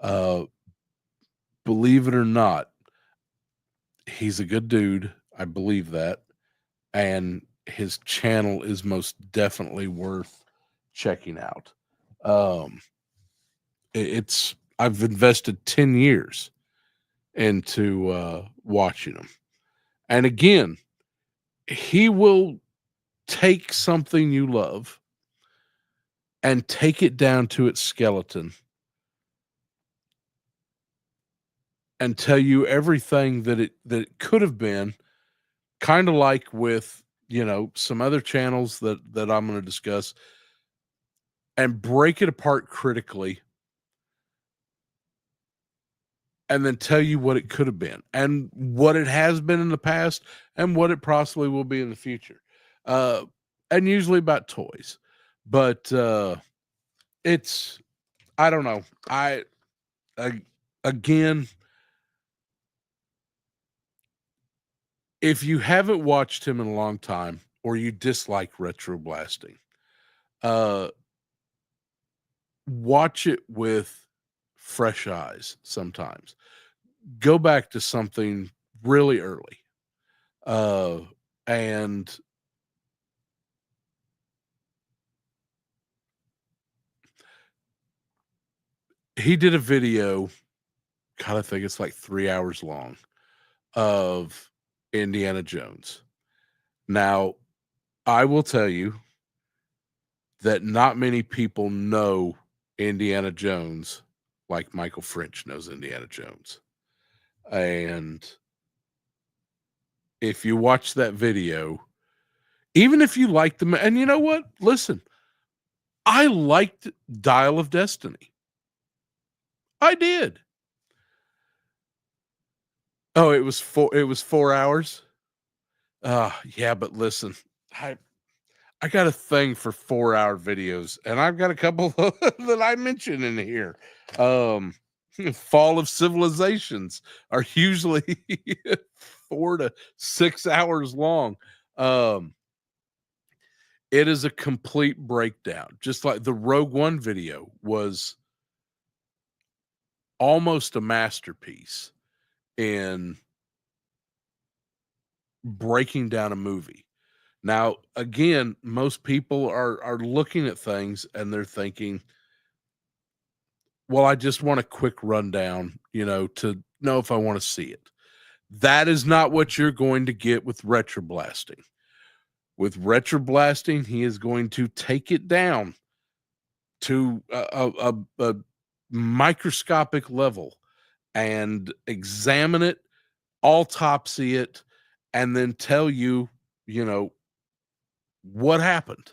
uh, believe it or not, he's a good dude. I believe that. And his channel is most definitely worth checking out. Um, I've invested 10 years into watching him. And again, he will take something you love and take it down to its skeleton and tell you everything that it could have been, kind of like with, some other channels that I'm going to discuss, and break it apart critically and then tell you what it could have been and what it has been in the past and what it possibly will be in the future. Uh, and usually about toys. But it's I don't know. I again, if you haven't watched him in a long time or you dislike retroblasting, uh watch it with fresh eyes sometimes. Go back to something really early. Uh and he did a video, God, I think it's like 3 hours long, of Indiana Jones. Now, I will tell you that not many people know Indiana Jones like Michael French knows Indiana Jones. And if you watch that video, even if you like them, and you know what? Listen, I liked Dial of Destiny. I did. Oh, it was 4 hours. Yeah, but listen, I I got a thing for 4-hour videos, and I've got a couple that I mention in here. Um, Fall of Civilizations are usually 4 to 6 hours long. Um, it is a complete breakdown, just like the Rogue One video was almost a masterpiece in breaking down a movie. Now, again, most people are looking at things and they're thinking, well, I just want a quick rundown, to know if I want to see it. That is not what you're going to get with retroblasting. With retroblasting, he is going to take it down to a microscopic level and examine it, autopsy it, and then tell you, you know, what happened.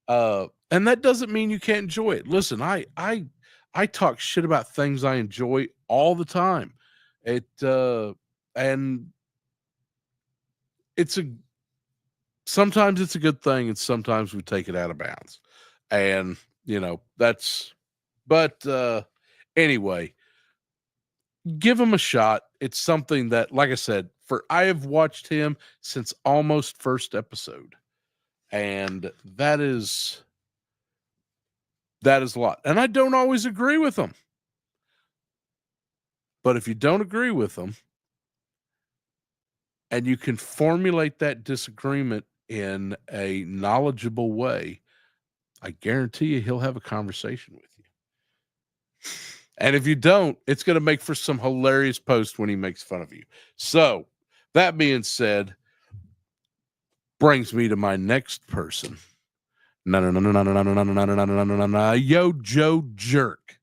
And that doesn't mean you can't enjoy it. Listen, I talk shit about things I enjoy all the time. It and it's a sometimes it's a good thing, and sometimes we take it out of bounds. And that's but anyway, give him a shot. It's something that, like I said, I have watched him since almost first episode. And that is a lot. And I don't always agree with them. But if you don't agree with them and you can formulate that disagreement in a knowledgeable way, I guarantee you he'll have a conversation with you. And if you don't, it's going to make for some hilarious post when he makes fun of you. So, that being said, brings me to my next person. Yo, Joe Jerk.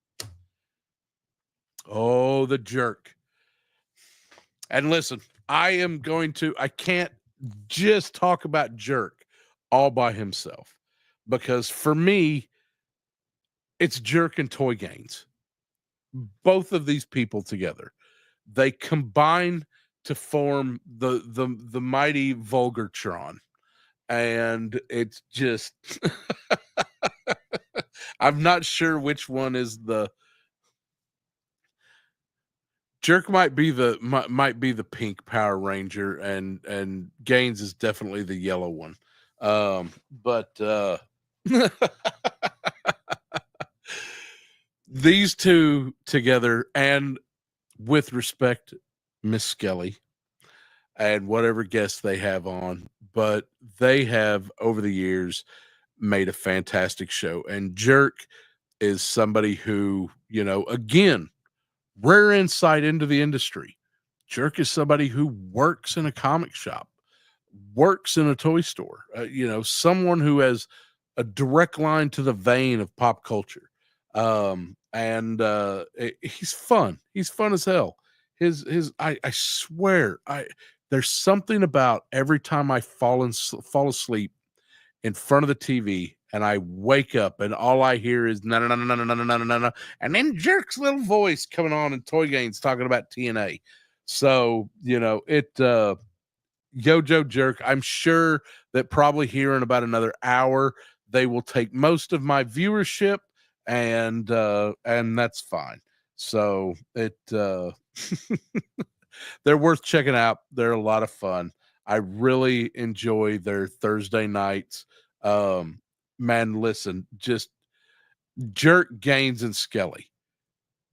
Oh, the jerk. And listen, I can't just talk about Jerk all by himself because for me, it's Jerk and Toy Gaines. Both of these people together, they combine to form the mighty Vulgartron, and it's just I'm not sure which one is the Jerk might be the pink Power Ranger, and Gaines is definitely the yellow one. But these two together, and with respect, Miss Skelly and whatever guests they have on, but they have over the years made a fantastic show. And Jerk is somebody who, again, rare insight into the industry. Jerk is somebody who works in a comic shop, works in a toy store, someone who has a direct line to the vein of pop culture. And he's fun. He's fun as hell. I swear, there's something about every time I fall asleep in front of the TV and I wake up and all I hear is no, no, no, no, no, no, no, no, no, and then Jerk's little voice coming on in Toy Gaines talking about TNA. So, Yojo Jerk, I'm sure that probably here in about another hour, they will take most of my viewership, and that's fine. So they're worth checking out. They're a lot of fun. I really enjoy their Thursday nights. Man, listen, just Jerk, Gaines, and Skelly.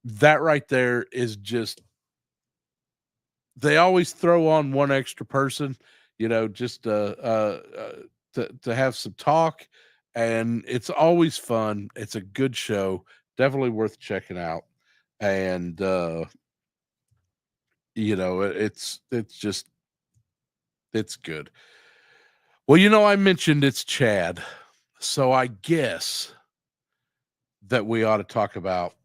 That right there is just, they always throw on one extra person, just to have some talk, and it's always fun. It's a good show, definitely worth checking out. And it's just, it's good. Well, I mentioned it's Chad, so I guess that we ought to talk about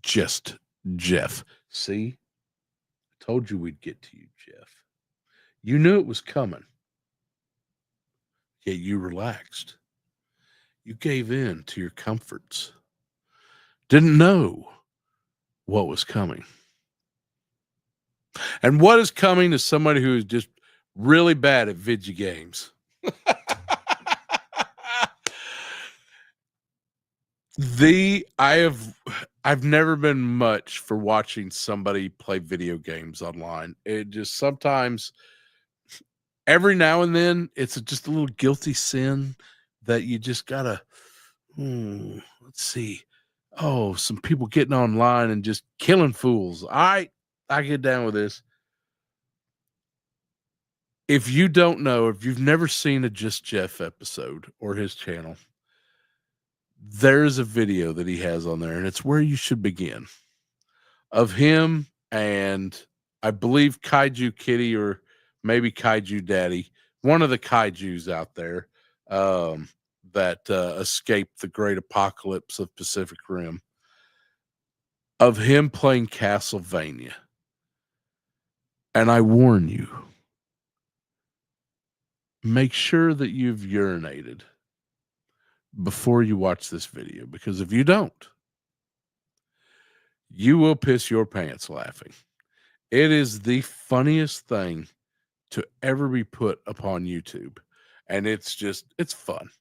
just Jeff. See, I told you we'd get to you, Jeff. You knew it was coming, yet you relaxed. You gave in to your comforts. Didn't know what was coming. And what is coming is somebody who is just really bad at video games. I've never been much for watching somebody play video games online. It just sometimes, every now and then, it's just a little guilty sin that you just gotta, let's see. Oh, some people getting online and just killing fools. I get down with this. If you don't know, if you've never seen a Just Jeff episode or his channel, there's a video that he has on there, and it's where you should begin, of him and I believe Kaiju Kitty, or maybe Kaiju Daddy, one of the kaijus out there that escaped the great apocalypse of Pacific Rim, of him playing Castlevania. And I warn you, make sure that you've urinated before you watch this video, because if you don't, you will piss your pants laughing. It is the funniest thing to ever be put upon YouTube, and it's fun.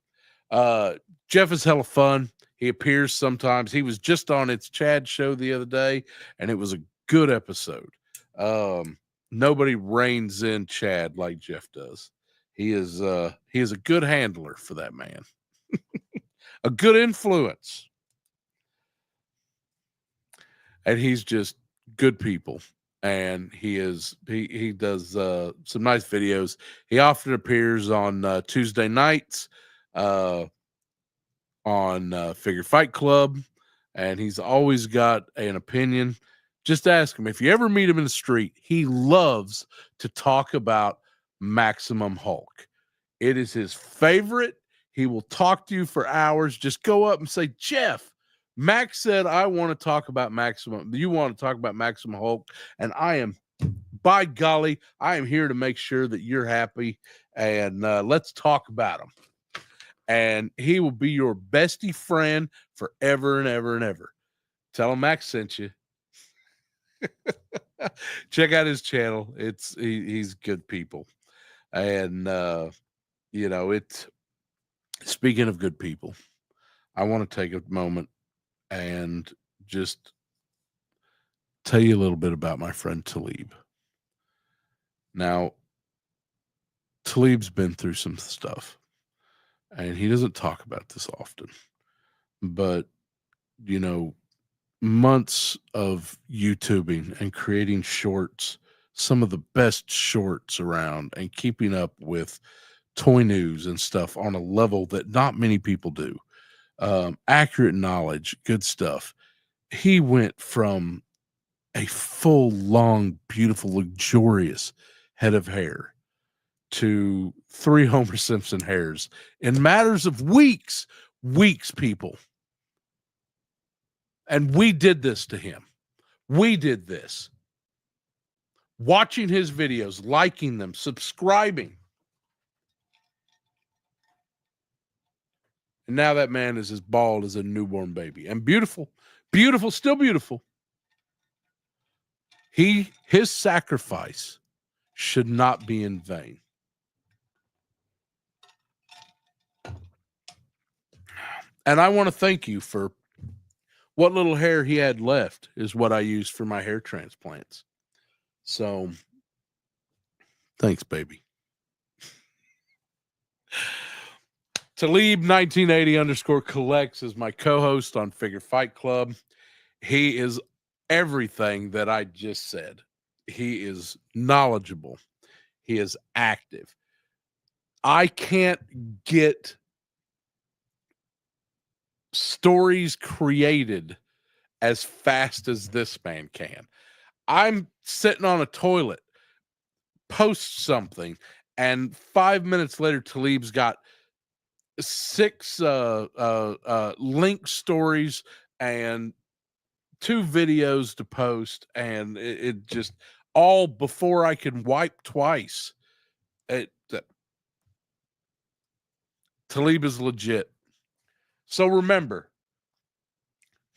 Jeff is hella fun. He appears sometimes. He was just on It's Chad show the other day, and it was a good episode. Nobody reins in Chad like Jeff does. He is a good handler for that man. A good influence. And he's just good people. And he does some nice videos. He often appears on Tuesday nights on Figure Fight Club, and he's always got an opinion. Just ask him. If you ever meet him in the street, he loves to talk about Maximum Hulk. It is his favorite. He will talk to you for hours. Just go up and say, Jeff, Max said, I want to talk about Maximum. You want to talk about Maximum Hulk. And I am, by golly, I am here to make sure that you're happy. And let's talk about him. and he will be your bestie friend forever and ever and ever. Tell him Max sent you. Check out his channel. He's good people. And it's speaking of good people, I want to take a moment and just tell you a little bit about my friend Talib. Now, Talib's been through some stuff, and he doesn't talk about this often, but months of YouTubing and creating shorts, some of the best shorts around, and keeping up with toy news and stuff on a level that not many people do. Accurate knowledge, good stuff. He went from a full, long, beautiful, luxurious head of hair to 3 Homer Simpson hairs in matters of weeks, people. And we did this to him. We did this. Watching his videos, liking them, subscribing. And now that man is as bald as a newborn baby. And beautiful, beautiful, still beautiful. His sacrifice should not be in vain. And I want to thank you for what little hair he had left is what I used for my hair transplants. So, thanks, baby. Talib 1980_collects is my co-host on Figure Fight Club. He is everything that I just said. He is knowledgeable. He is active. I can't get stories created as fast as this man can. I'm sitting on a toilet, post something, and 5 minutes later, Talib's got 6 link stories and 2 videos to post, and it just all before I can wipe twice. Talib is legit. So remember,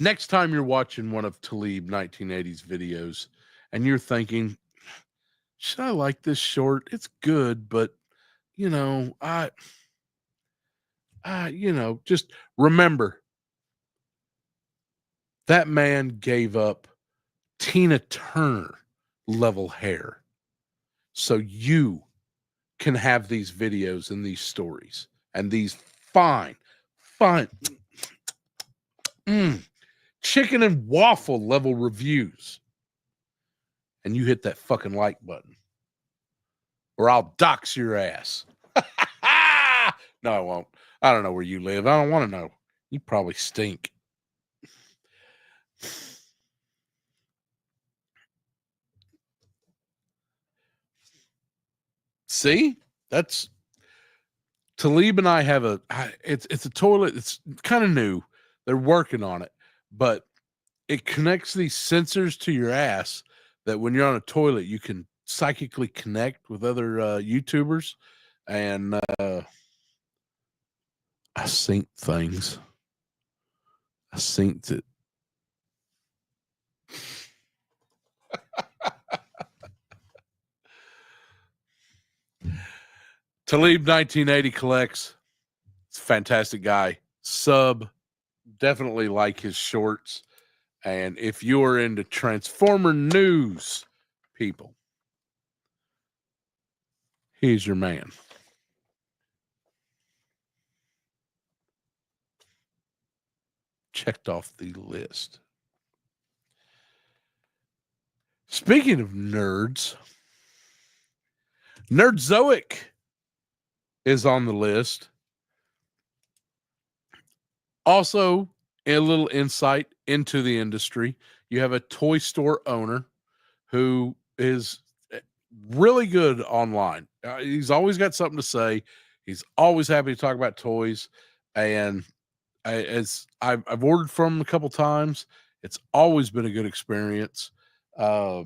next time you're watching one of Talib 1980s videos and you're thinking, should I like this short? It's good, but just remember that man gave up Tina Turner level hair so you can have these videos and these stories and these fine chicken and waffle level reviews. And you hit that fucking like button or I'll dox your ass. No, I won't. I don't know where you live. I don't want to know. You probably stink. See? That's Talib and I have it's a toilet. It's kind of new. They're working on it, but it connects these sensors to your ass that when you're on a toilet, you can psychically connect with other YouTubers. And I synced things. I synced it. Talib 1980 collects. It's a fantastic guy. Sub. Definitely like his shorts. And if you're into Transformer news, people, he's your man. Checked off the list. Speaking of nerds, Nerdzoic is on the list. Also, a little insight into the industry. You have a toy store owner who is really good online. He's always got something to say. He's always happy to talk about toys. And I've ordered from him a couple times. It's always been a good experience. I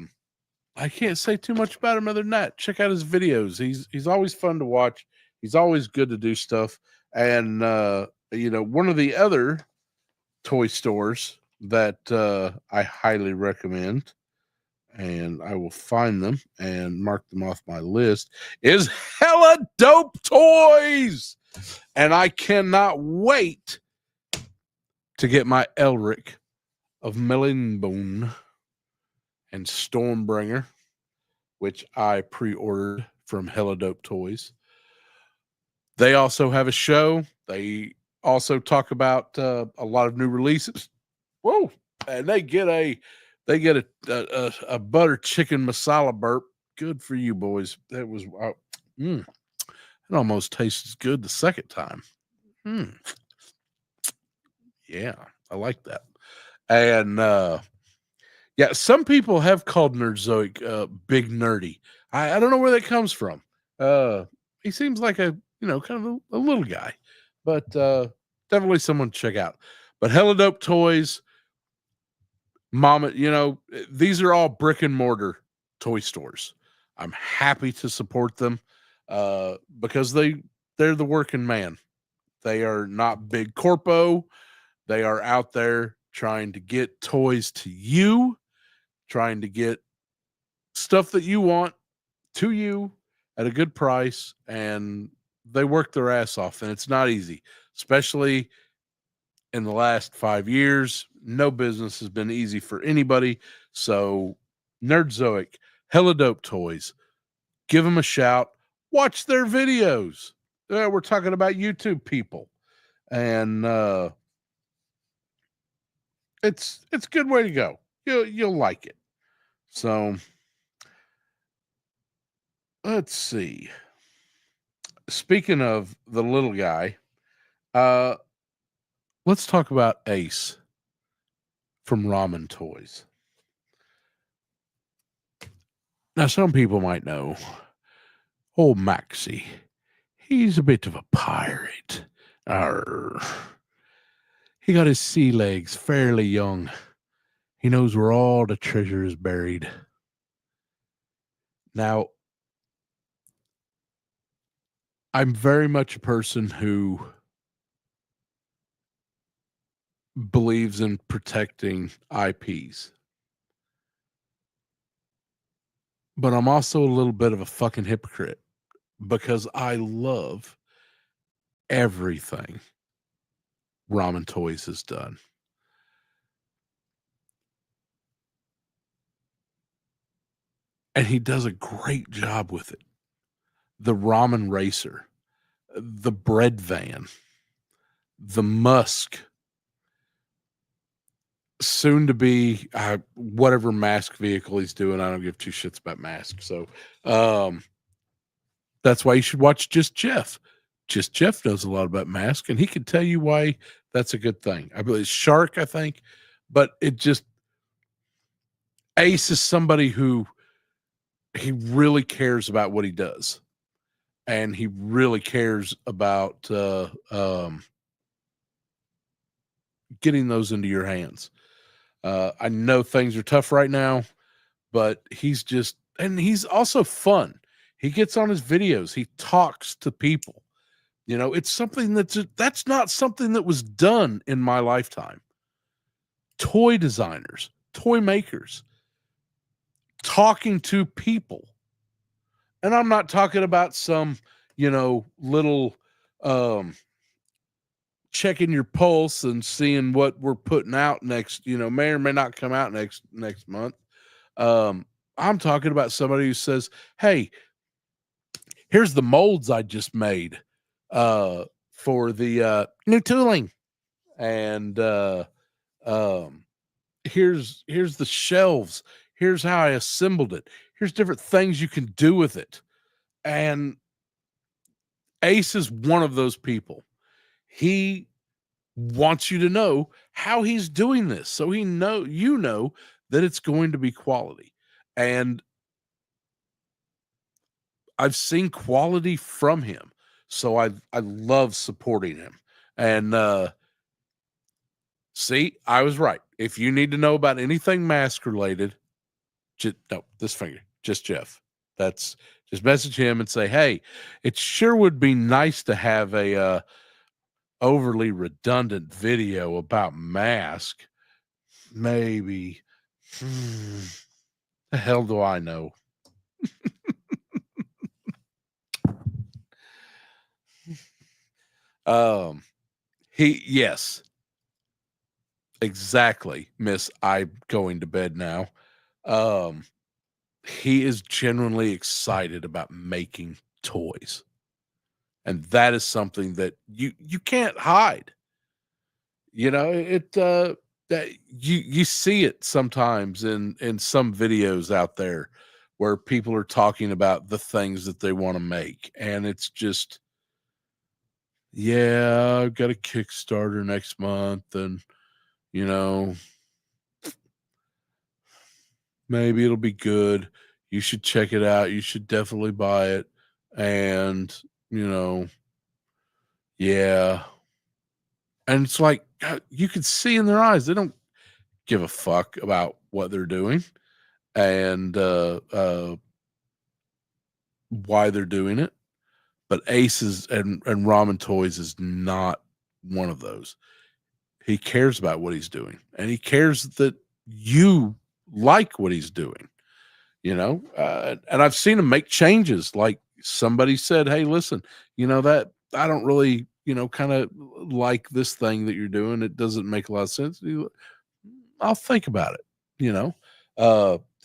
can't say too much about him other than that. Check out his videos. He's always fun to watch. He's always good to do stuff. And one of the other toy stores that I highly recommend, and I will find them and mark them off my list, is Hella Dope Toys. And I cannot wait to get my Elric of Mellinbone and Stormbringer, which I pre-ordered from Hella Dope Toys. They also have a show. They also talk about a lot of new releases. Whoa! And they get a butter chicken masala burp. Good for you, boys. That was it almost tastes as good the second time. Yeah, I like that. And yeah, some people have called Nerdzoic big nerdy. I don't know where that comes from. He seems like a kind of a little guy, but definitely someone to check out. But Hella Dope Toys, Mama, these are all brick and mortar toy stores. I'm happy to support them because they're the working man. They are not big corpo. They are out there trying to get toys to you, trying to get stuff that you want to you at a good price, and they work their ass off, and it's not easy, especially in the last 5 years. No business has been easy for anybody. So Nerdzoic, Hella Dope Toys, give them a shout. Watch their videos. We're talking about YouTube people, and it's a good way to go. You'll like it. So let's see. Speaking of the little guy, let's talk about Ace from Ramen Toys. Now, some people might know old Maxie. He's a bit of a pirate. Arr. He got his sea legs fairly young. He knows where all the treasure is buried. Now, I'm very much a person who believes in protecting IPs. But I'm also a little bit of a fucking hypocrite because I love everything Ramen Toys has done. And he does a great job with it. The Ramen Racer, the Bread Van, the Musk, soon to be whatever mask vehicle he's doing. I don't give two shits about masks. So that's why you should watch Just Jeff. Just Jeff knows a lot about masks, and he can tell you why that's a good thing. I believe it's Shark, I think. But it just, Ace is somebody who he really cares about what he does. And he really cares about getting those into your hands. I know things are tough right now, but he's also fun. He gets on his videos. He talks to people. It's something that's not something that was done in my lifetime. Toy designers, toy makers, talking to people. And I'm not talking about some, little checking your pulse and seeing what we're putting out next, may or may not come out next month. I'm talking about somebody who says, hey, here's the molds I just made for the new tooling. And here's the shelves. Here's how I assembled it. Here's different things you can do with it. And Ace is one of those people. He wants you to know how he's doing this, so you know that it's going to be quality. And I've seen quality from him, so I love supporting him. And see, I was right. If you need to know about anything mask related, just Jeff. Just message him and say, hey, it sure would be nice to have a overly redundant video about mask, maybe. The hell do I know? Yes, exactly, Miss I'm going to bed now. Um, he is genuinely excited about making toys. And that is something that you can't hide. You know, that you see it sometimes in some videos out there where people are talking about the things that they want to make, and it's just, yeah, I've got a Kickstarter next month, and you know, maybe it'll be good. You should check it out. You should definitely buy it. And, you know, yeah. And it's like, God, you can see in their eyes, they don't give a fuck about what they're doing and why they're doing it. But Aces and Ramen Toys is not one of those. He cares about what he's doing, and he cares that you like what he's doing. You know, and I've seen him make changes. Like somebody said, "Hey, listen, you know that I don't really, kind of like this thing that you're doing. It doesn't make a lot of sense." I'll think about it. You know,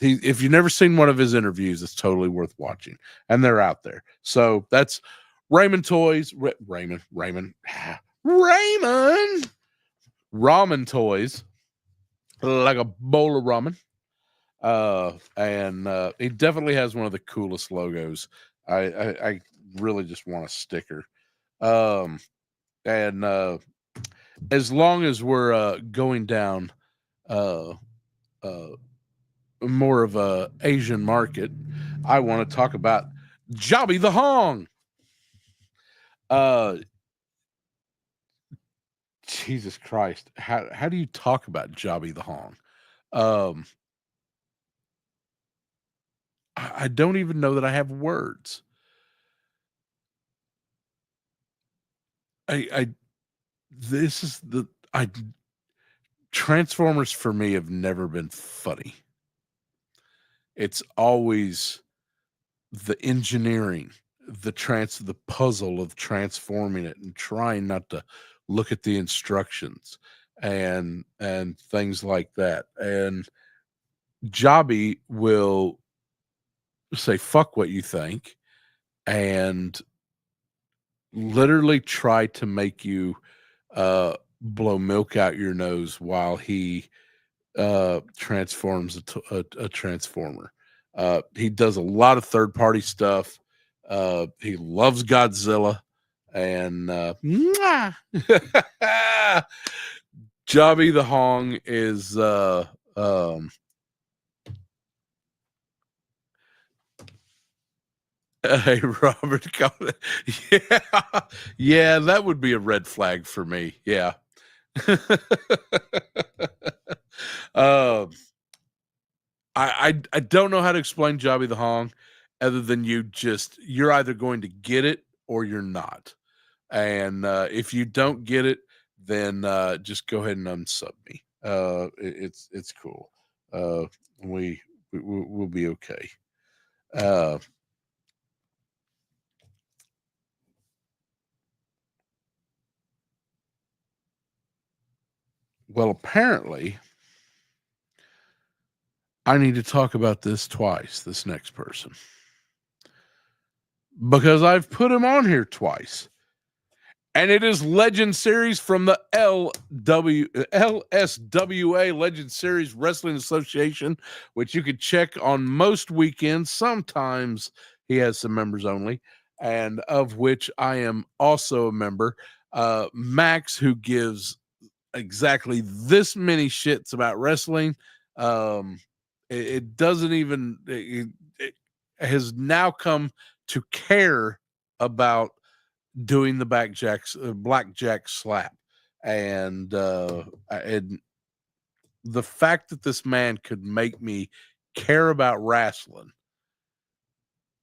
if you've never seen one of his interviews, it's totally worth watching, and they're out there. So that's Raymond Toys, Raymond, Raymond, Ramen Toys, like a bowl of ramen. And he definitely has one of the coolest logos. I really just want a sticker. Um, and as long as we're going down uh, uh, more of a Asian market, I want to talk about Jobby the Hong. Uh, Jesus Christ, how do you talk about Jobby the Hong? Um, I don't even know that I have words. I this is the I Transformers for me have never been funny. It's always the engineering, the puzzle of transforming it and trying not to look at the instructions and things like that. And Jobby will say fuck what you think and literally try to make you blow milk out your nose while he transforms a transformer. He does a lot of third party stuff. He loves Godzilla and Jobby the Hong is hey Robert yeah, yeah, that would be a red flag for me. Yeah. um I don't know how to explain Jobby the Hong other than you're either going to get it or you're not. And if you don't get it, then just go ahead and unsub me. It's cool. Uh, we'll be okay. Uh, well, apparently, I need to talk about this twice. This next person, because I've put him on here twice. And it is Legend Series from the LSWA Legend Series Wrestling Association, which you could check on most weekends. Sometimes he has some members only, and of which I am also a member. Max, who gives exactly this many shits about wrestling. It doesn't even, it has now come to care about doing the blackjack slap, and the fact that this man could make me care about wrestling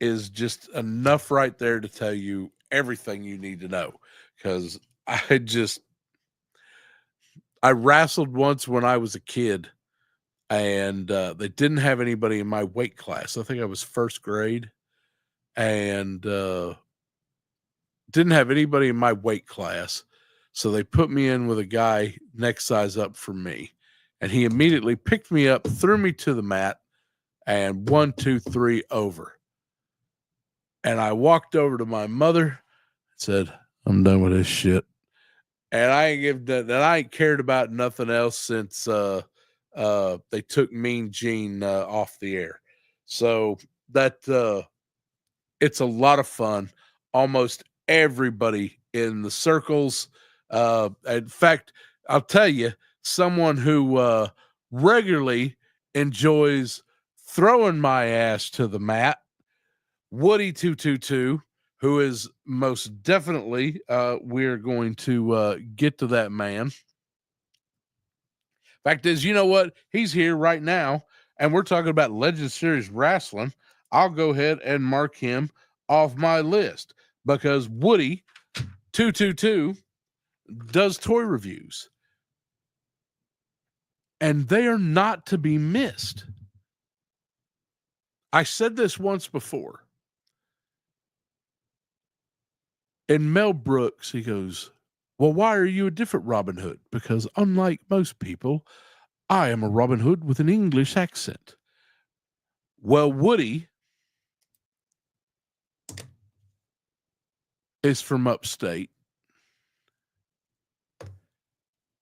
is just enough right there to tell you everything you need to know, because I just I wrestled once when I was a kid, and they didn't have anybody in my weight class. I think I was first grade, and didn't have anybody in my weight class. So they put me in with a guy next size up from me. And he immediately picked me up, threw me to the mat, and 1, 2, 3 over. And I walked over to my mother and said, I'm done with this shit. And I ain't cared about nothing else since they took Mean Gene off the air. So that it's a lot of fun. Almost everybody in the circles. In fact, I'll tell you, someone who regularly enjoys throwing my ass to the mat, Woody 222, who is most definitely, we're going to get to that man. Fact is, you know what? He's here right now, and we're talking about Legend Series Wrestling. I'll go ahead and mark him off my list because Woody 222 does toy reviews, and they are not to be missed. I said this once before. And Mel Brooks, he goes, well, why are you a different Robin Hood? Because unlike most people, I am a Robin Hood with an English accent. Well, Woody is from upstate.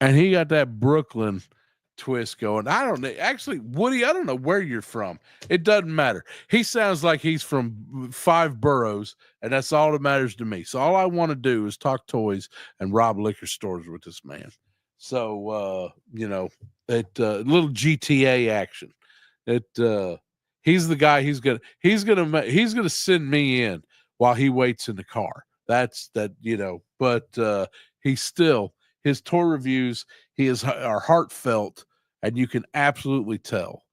And he got that Brooklyn twist going. I don't know. Actually, Woody, I don't know where you're from. It doesn't matter. He sounds like he's from 5 boroughs, and that's all that matters to me. So all I want to do is talk toys and rob liquor stores with this man. So that little GTA action. He's the guy. He's gonna send me in while he waits in the car. That's that. But he's still. His tour reviews, are heartfelt, and you can absolutely tell.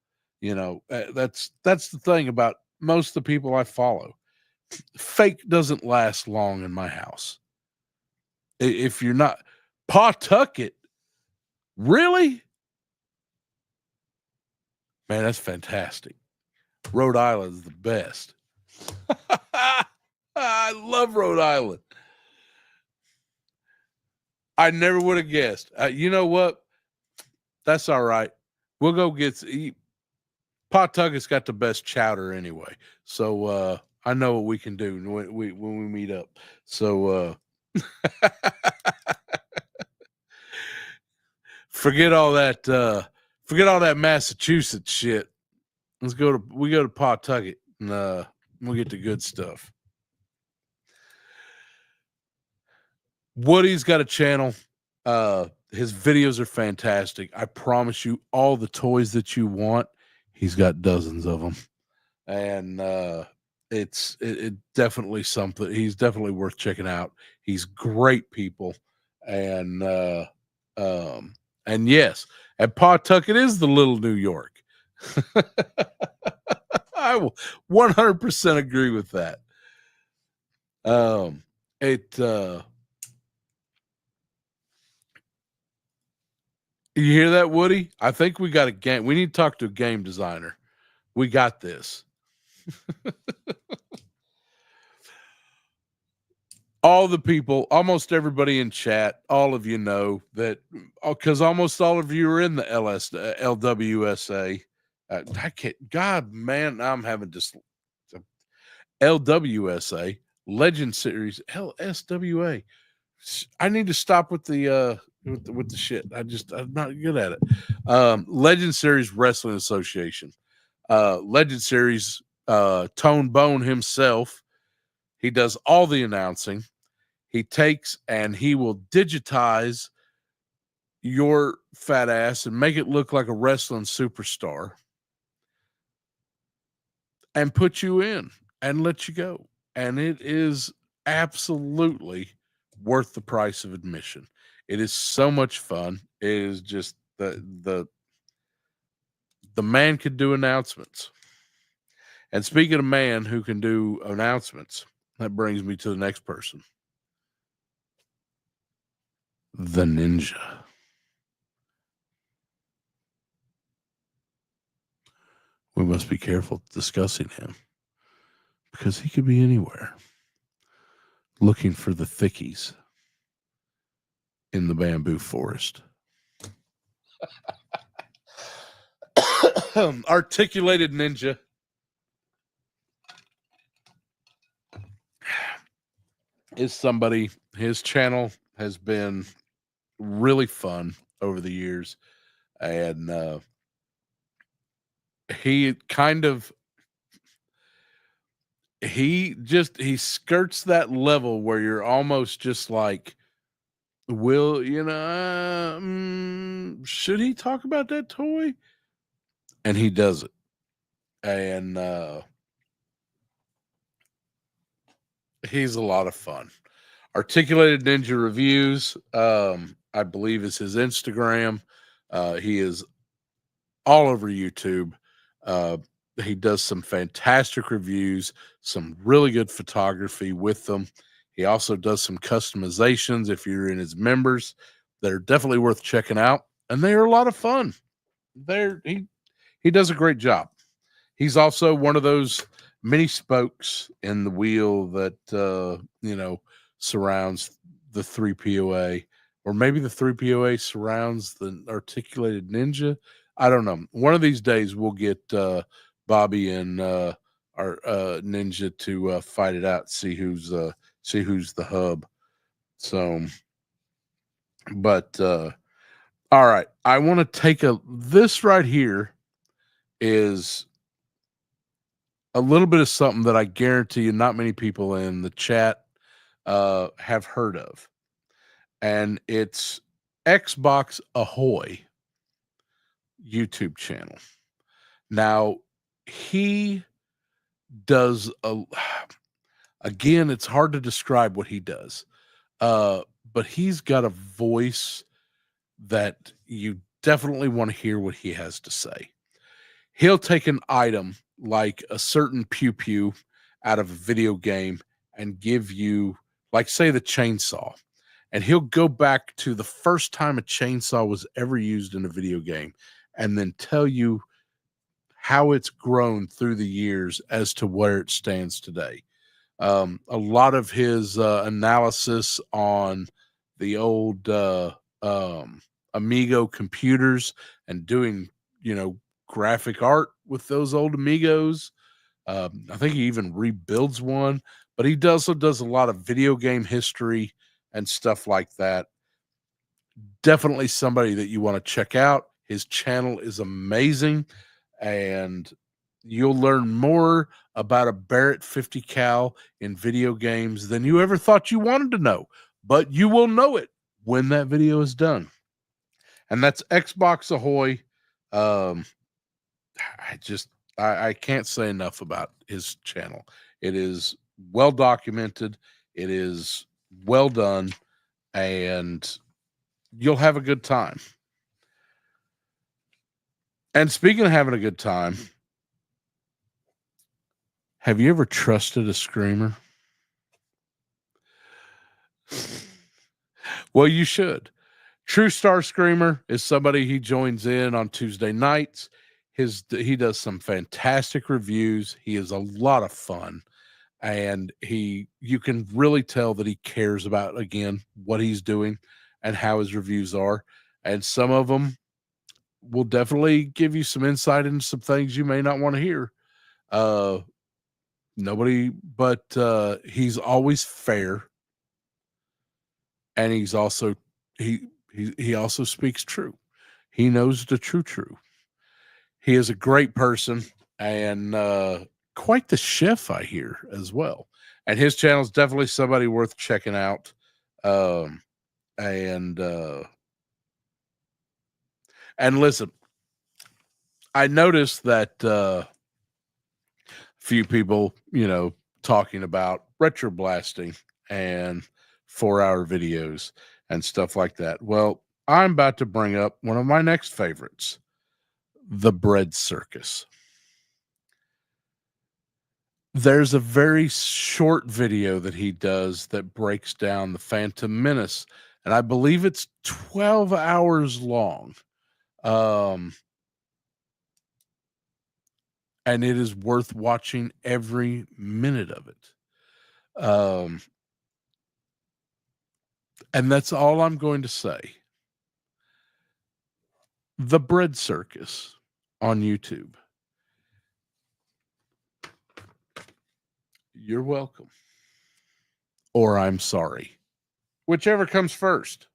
That's the thing about most of the people I follow. Fake doesn't last long in my house. If you're not Pawtucket, really, man, that's fantastic. Rhode Island is the best. I love Rhode Island. I never would have guessed. You know what? That's all right. We'll go get Pawtucket's got the best chowder anyway. So I know what we can do when we meet up. So forget all that Massachusetts shit. We go to Pawtucket and we'll get the good stuff. Woody's got a channel. His videos are fantastic. I promise you, all the toys that you want, he's got dozens of them, and it's definitely something. He's definitely worth checking out. He's great people, and yes, and Pawtucket is the little New York. I will 100% agree with that. You hear that, Woody? I think we got a game. We need to talk to a game designer. We got this. All the people, almost everybody in chat, all of you know that because almost all of you are in the LWSA. I can't, God, man, I'm having just LWSA Legend Series LSWA. I need to stop with the with the shit. I'm not good at it. Legend Series Wrestling Association. Legend Series Tone Bone himself. He does all the announcing. He takes and he will digitize your fat ass and make it look like a wrestling superstar and put you in and let you go. And it is absolutely worth the price of admission. It is so much fun. It is just the man could do announcements. And speaking of man who can do announcements, that brings me to the next person. the Ninja. We must be careful discussing him because he could be anywhere looking for the thickies in the bamboo forest. Articulated Ninja is somebody, his channel has been really fun over the years. And he kind of, he skirts that level where you're almost just like, will, should he talk about that toy? And he does it. And he's a lot of fun. Articulated Ninja Reviews, I believe, is his Instagram. He is all over YouTube. He does some fantastic reviews, some really good photography with them. He also does some customizations if you're in his members that are definitely worth checking out, and they are a lot of fun. He does a great job. He's also one of those many spokes in the wheel that surrounds the 3POA, or maybe the 3POA surrounds the Articulated Ninja. I don't know. One of these days we'll get Bobby and our Ninja to fight it out, see who's the hub. So, but all right, I want to take this right here is a little bit of something that I guarantee you not many people in the chat have heard of. And it's Xbox Ahoy YouTube channel. Now, he does again, it's hard to describe what he does. But he's got a voice that you definitely want to hear what he has to say. He'll take an item like a certain pew pew out of a video game and give you, like, say, the chainsaw. And he'll go back to the first time a chainsaw was ever used in a video game and then tell you how it's grown through the years as to where it stands today. A lot of his analysis on the old Amigo computers and doing, graphic art with those old Amigos. I think he even rebuilds one, but he also does a lot of video game history and stuff like that. Definitely somebody that you want to check out. His channel is amazing, and you'll learn more about a Barrett 50 cal in video games than you ever thought you wanted to know, but you will know it when that video is done. And that's Xbox Ahoy. I can't say enough about his channel. It is well documented. It is well done, and you'll have a good time. And speaking of having a good time, have you ever trusted a screamer? Well, you should. True Star Screamer is somebody he joins in on Tuesday nights. He does some fantastic reviews. He is a lot of fun, and you can really tell that he cares about, again, what he's doing and how his reviews are. And some of them will definitely give you some insight into some things you may not want to hear. He's always fair, and he also speaks true. He knows the true. He is a great person and quite the chef, I hear, as well. And his channel is definitely somebody worth checking out. And listen, I noticed that few people, talking about retro blasting and 4-hour videos and stuff like that. Well, I'm about to bring up one of my next favorites, the Bread Circus. There's a very short video that he does that breaks down the Phantom Menace and I believe it's 12 hours long. And it is worth watching every minute of it. And that's all I'm going to say. The Bread Circus on YouTube. You're welcome. Or I'm sorry. Whichever comes first.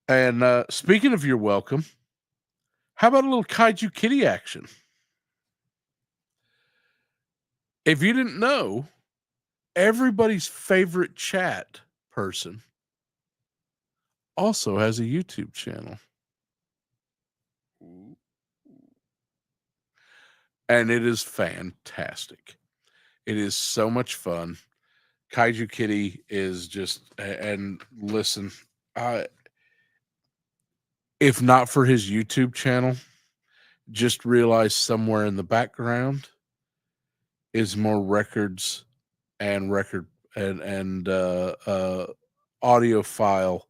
And speaking of you're welcome, how about a little Kaiju Kitty action? If you didn't know, everybody's favorite chat person also has a YouTube channel. And it is fantastic. It is so much fun. Kaiju Kitty is just, and listen, if not for his YouTube channel, just realize somewhere in the background is more records and audio file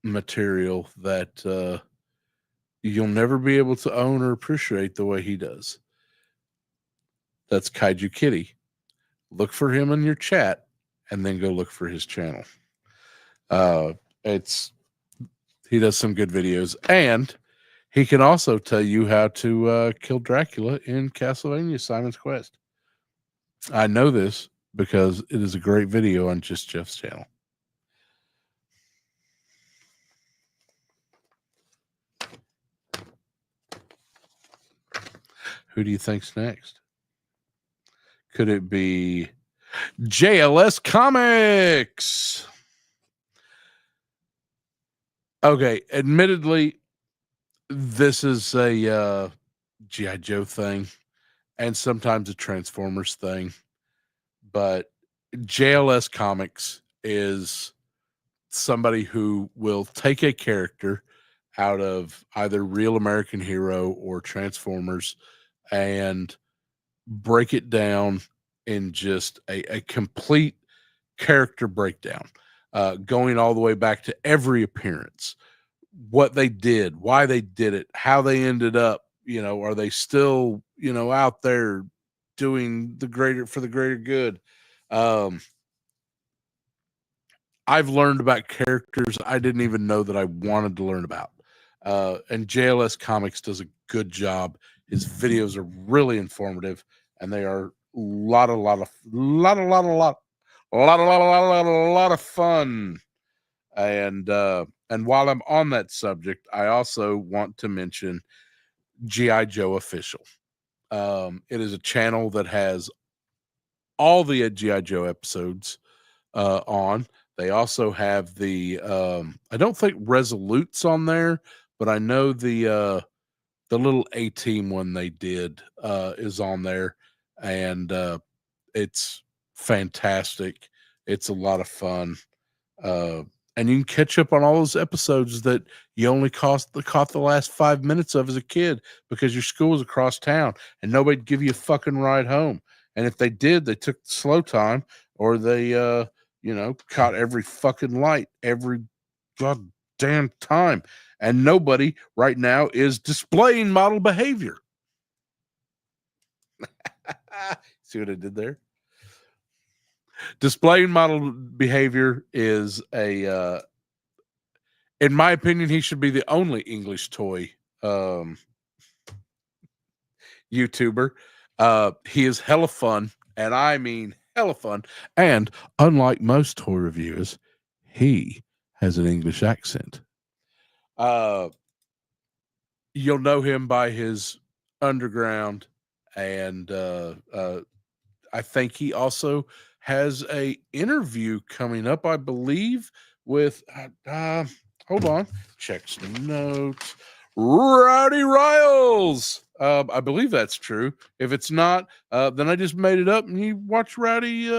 material that you'll never be able to own or appreciate the way he does. That's Kaiju Kitty. Look for him in your chat and then go look for his channel. He does some good videos, and he can also tell you how to kill Dracula in Castlevania Simon's Quest. I know this because it is a great video on Just Jeff's channel. Who do you think's next? Could it be JLS Comics? Okay, admittedly, this is a G.I. Joe thing and sometimes a Transformers thing, but JLS Comics is somebody who will take a character out of either Real American Hero or Transformers and break it down in just a complete character breakdown, going all the way back to every appearance, what they did, why they did it, how they ended up, are they still, out there doing the greater good. I've learned about characters I didn't even know that I wanted to learn about. And JLS Comics does a good job. His videos are really informative, and they are a lot of fun. And while I'm on that subject, I also want to mention G.I. Joe Official. It is a channel that has all the G.I. Joe episodes on. They also have the I don't think Resolute's on there, but I know the little A-Team one they did is on there, and it's fantastic. It's a lot of fun. And you can catch up on all those episodes that you only caught the last 5 minutes of as a kid because your school was across town and nobody'd give you a fucking ride home. And if they did, they took the slow time, or they caught every fucking light every goddamn time. And nobody right now is displaying model behavior. See what I did there? Displaying model behavior is in my opinion, he should be the only English toy YouTuber. He is hella fun, and I mean hella fun. And unlike most toy reviewers, he has an English accent. You'll know him by his underground, and I think he also has a interview coming up, I believe, with hold on, check some notes. Rowdy Riles. I believe that's true. If it's not, then I just made it up, and you watch Rowdy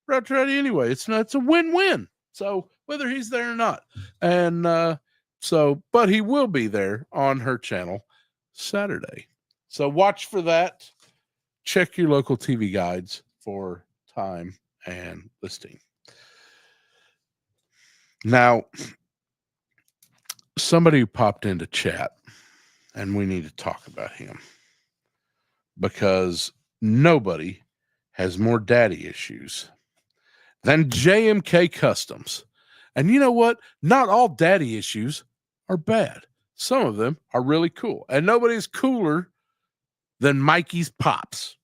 anyway. It's a win-win. So whether he's there or not, and but he will be there on her channel Saturday. So watch for that. Check your local TV guides for time and listing. Now, somebody popped into chat, and we need to talk about him because nobody has more daddy issues than JMK Customs. And you know what? Not all daddy issues are bad. Some of them are really cool. And nobody's cooler than Mikey's Pops.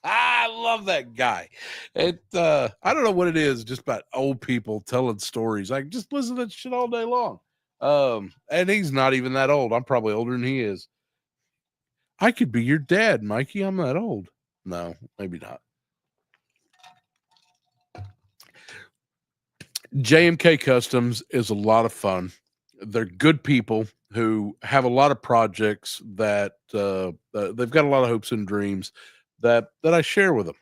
I love that guy. I don't know what it is just about old people telling stories. I just listen to that shit all day long. And he's not even that old. I'm probably older than he is. I could be your dad, Mikey. I'm that old. No, maybe not. JMK Customs is a lot of fun. They're good people who have a lot of projects that they've got a lot of hopes and dreams that I share with them.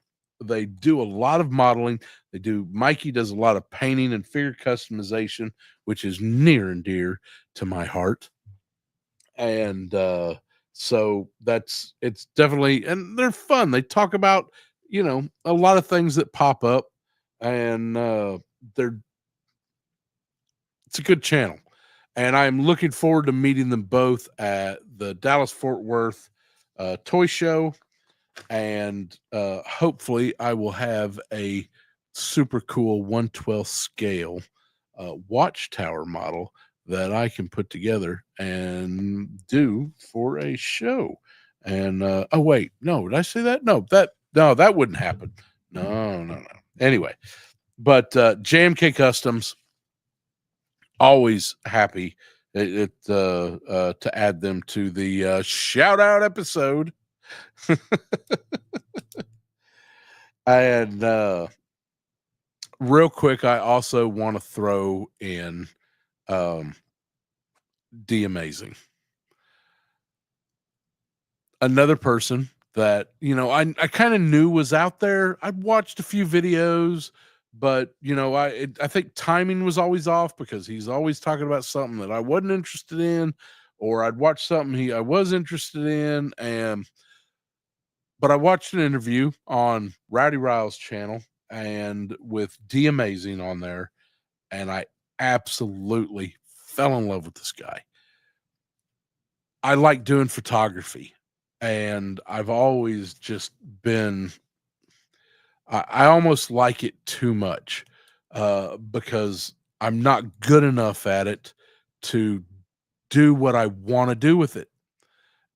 They do a lot of modeling. Mikey does a lot of painting and figure customization, which is near and dear to my heart. And so it's definitely, and they're fun. They talk about, a lot of things that pop up, and it's a good channel. And I'm looking forward to meeting them both at the Dallas Fort Worth toy show. And hopefully I will have a super cool 1/12 scale watchtower model that I can put together and do for a show. And oh wait, no, did I say that? No, that wouldn't happen. No. Anyway, but JMK Customs, always happy to add them to the shout out episode. And real quick, I also want to throw in D Amazing, another person that I kind of knew was out there. I watched a few videos, but I think timing was always off because he's always talking about something that I wasn't interested in, or I'd watch something I was interested in. But I watched an interview on Rowdy Ryle's channel and with D Amazing on there, and I absolutely fell in love with this guy. I like doing photography, and I've always just been, I almost like it too much because I'm not good enough at it to do what I want to do with it.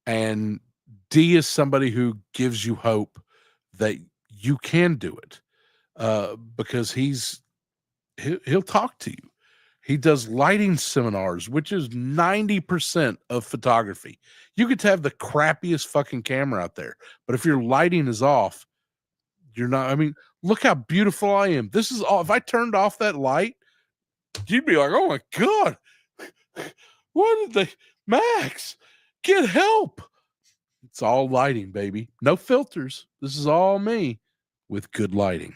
And D is somebody who gives you hope that you can do it because he'll talk to you. He does lighting seminars, which is 90% of photography. You could have the crappiest fucking camera out there, but if your lighting is off, you're not. I mean, look how beautiful I am. This is all. If I turned off that light, you'd be like, "Oh my god, what did they, Max? Get help!" It's all lighting, baby. No filters. This is all me with good lighting.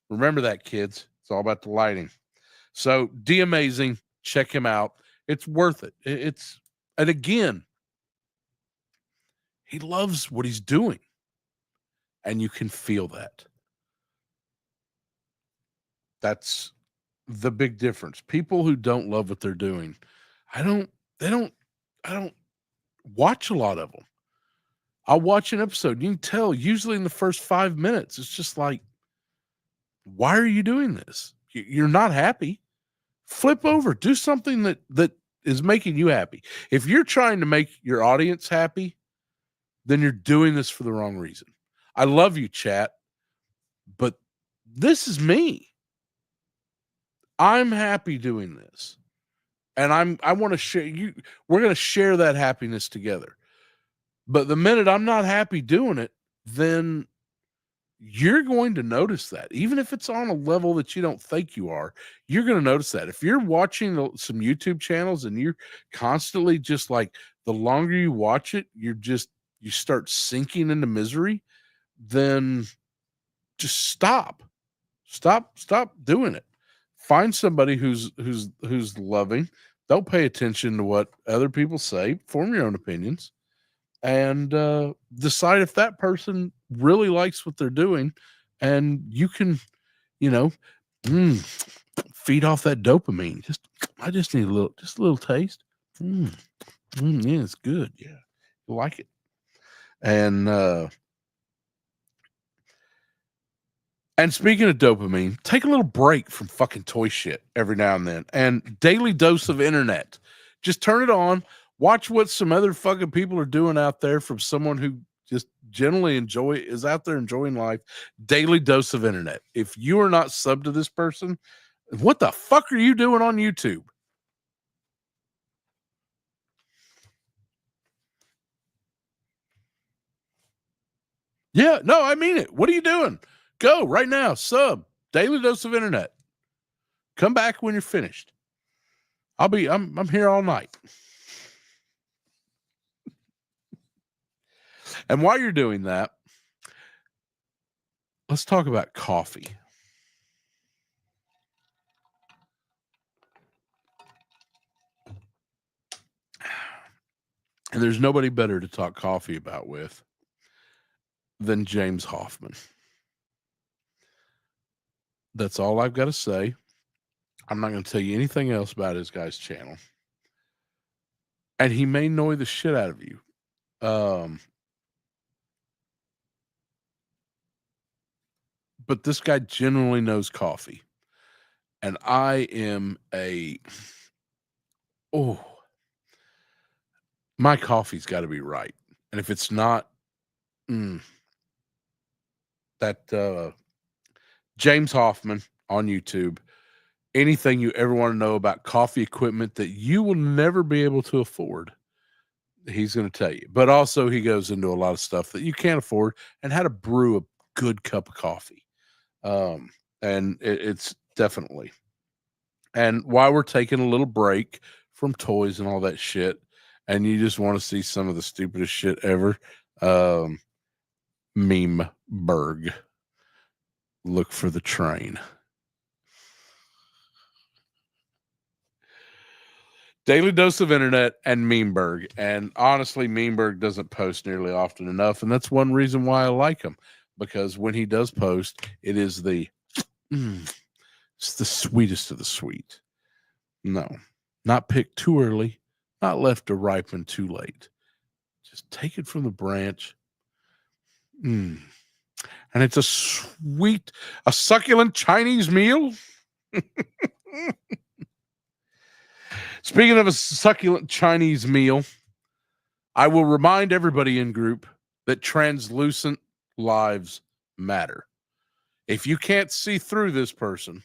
Remember that, kids. It's all about the lighting. So, D Amazing, check him out. It's worth it. And again, he loves what he's doing. And you can feel that. That's the big difference. People who don't love what they're doing, I don't watch a lot of them. I'll watch an episode. You can tell usually in the first 5 minutes, it's just like, why are you doing this? You're not happy. Flip over, do something that is making you happy. If you're trying to make your audience happy, then you're doing this for the wrong reason. I love you, chat, but this is me. I'm happy doing this. And I want to share we're going to share that happiness together. But the minute I'm not happy doing it, then you're going to notice that. Even if it's on a level that you don't think you are, you're going to notice that. If you're watching some YouTube channels and you're constantly just like, the longer you watch it, you start sinking into misery, then just stop doing it. Find somebody who's loving. Don't pay attention to what other people say. Form your own opinions and decide if that person really likes what they're doing, and you can, feed off that dopamine. I just need a little taste. Yeah, it's good. Yeah, you like it. And speaking of dopamine, take a little break from fucking toy shit every now and then. And daily dose of internet. Just turn it on. Watch what some other fucking people are doing out there from someone who just generally is out there enjoying life. Daily dose of internet. If you are not subbed to this person, what the fuck are you doing on YouTube? Yeah, no, I mean it. What are you doing? Go right now. Sub. Daily dose of internet. Come back when you're finished. I'm here all night. And while you're doing that, let's talk about coffee. And there's nobody better to talk coffee about with than James Hoffmann. That's all I've got to say. I'm not going to tell you anything else about his guy's channel. And he may annoy the shit out of you. But this guy genuinely knows coffee. And I am my coffee's got to be right. And if it's not, that James Hoffmann on YouTube, anything you ever want to know about coffee equipment that you will never be able to afford, he's going to tell you. But also he goes into a lot of stuff that you can't afford and how to brew a good cup of coffee. And it's definitely. And while we're taking a little break from toys and all that shit, and you just want to see some of the stupidest shit ever, Memeberg. Look for the train. Daily dose of internet and Memeberg. And honestly, Memeberg doesn't post nearly often enough. And that's one reason why I like him. Because when he does post, it is it's the sweetest of the sweet. No, not picked too early, not left to ripen too late. Just take it from the branch. And it's a succulent Chinese meal. Speaking of a succulent Chinese meal, I will remind everybody in group that translucent lives matter. If you can't see through this person,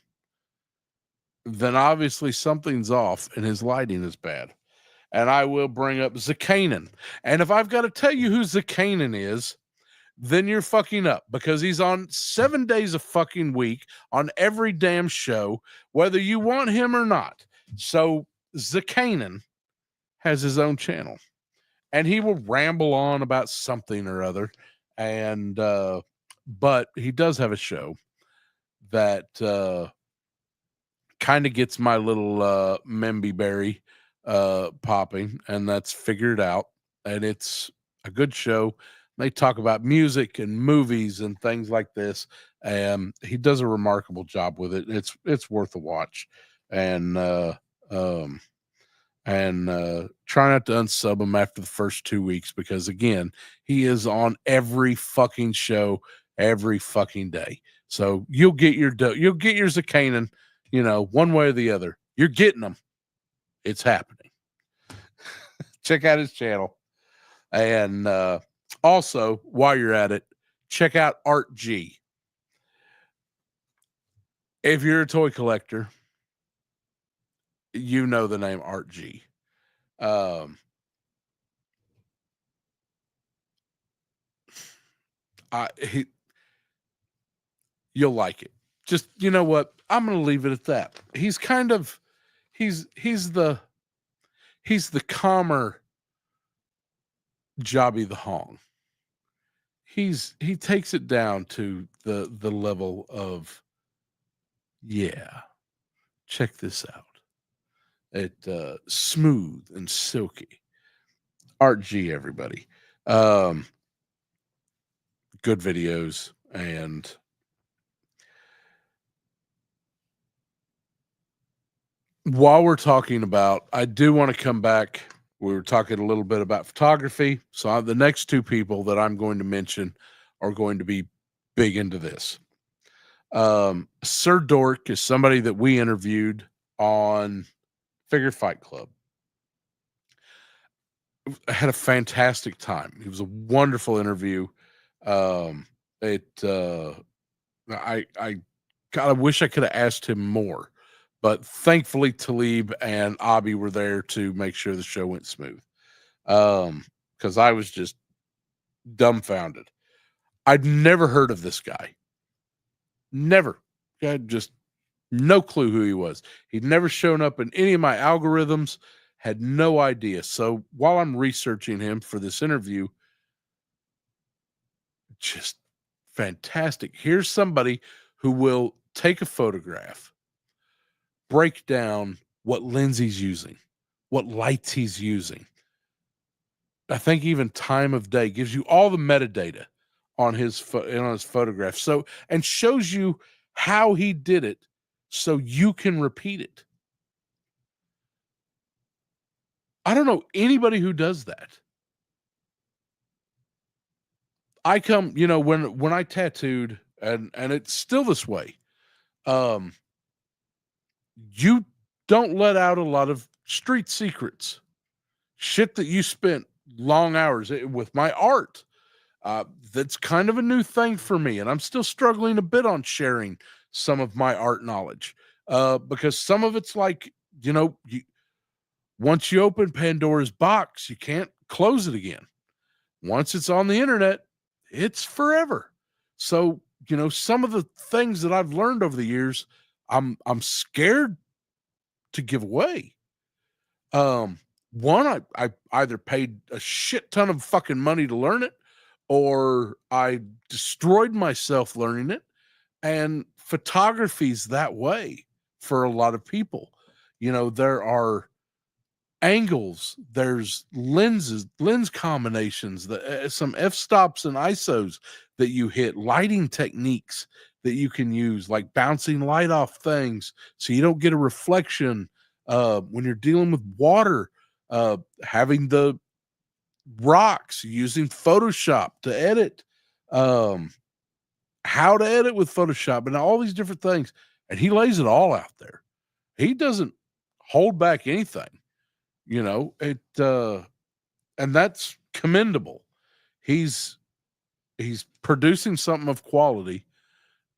then obviously something's off and his lighting is bad. And I will bring up Zakanin. And if I've got to tell you who Zakanin is, then you're fucking up, because he's on 7 days a fucking week on every damn show, whether you want him or not. So Zakanin has his own channel, and he will ramble on about something or other. And but he does have a show that kind of gets my little Memby berry popping, and that's Figured Out. And it's a good show. They talk about music and movies and things like this. And he does a remarkable job with it. It's worth a watch. And try not to unsub him after the first 2 weeks, because again, he is on every fucking show every fucking day. So you'll get your Zakanin, one way or the other. You're getting them. It's happening. Check out his channel. And also, while you're at it, check out Art G. If you're a toy collector, you know the name Art G. You'll like it. Just, you know what? I'm going to leave it at that. He's the calmer Jobby the Hong. He takes it down to the level of, yeah, check this out. It smooth and silky. Art G, everybody. Good videos, and while we're talking about, I do want to come back. We were talking a little bit about photography. So the next two people that I'm going to mention are going to be big into this. Sir Dork is somebody that we interviewed on Figure Fight Club. I had a fantastic time. It was a wonderful interview. I God, I wish I could have asked him more, but thankfully Talib and Abby were there to make sure the show went smooth. Because I was just dumbfounded. I'd never heard of this guy. Never. I had just no clue who he was. He'd never shown up in any of my algorithms, had no idea. So while I'm researching him for this interview, just fantastic. Here's somebody who will take a photograph, break down what lens he's using, what lights he's using. I think even time of day, gives you all the metadata on his photograph. So, and shows you how he did it so you can repeat it. I don't know anybody who does that. I come, when I tattooed, and it's still this way, you don't let out a lot of street secrets, shit that you spent long hours with my art. That's kind of a new thing for me, and I'm still struggling a bit on sharing some of my art knowledge, because some of it's like, once you open Pandora's box, you can't close it again. Once it's on the internet, it's forever. So, some of the things that I've learned over the years, I'm scared to give away. One, I either paid a shit ton of fucking money to learn it, or I destroyed myself learning it. And photography's that way for a lot of people. There are angles, there's lenses, lens combinations, some f-stops and isos that you hit, lighting techniques that you can use, like bouncing light off things so you don't get a reflection when you're dealing with water, having the rocks, using Photoshop to edit, how to edit with Photoshop, and all these different things. And he lays it all out there. He doesn't hold back anything. And that's commendable. He's producing something of quality,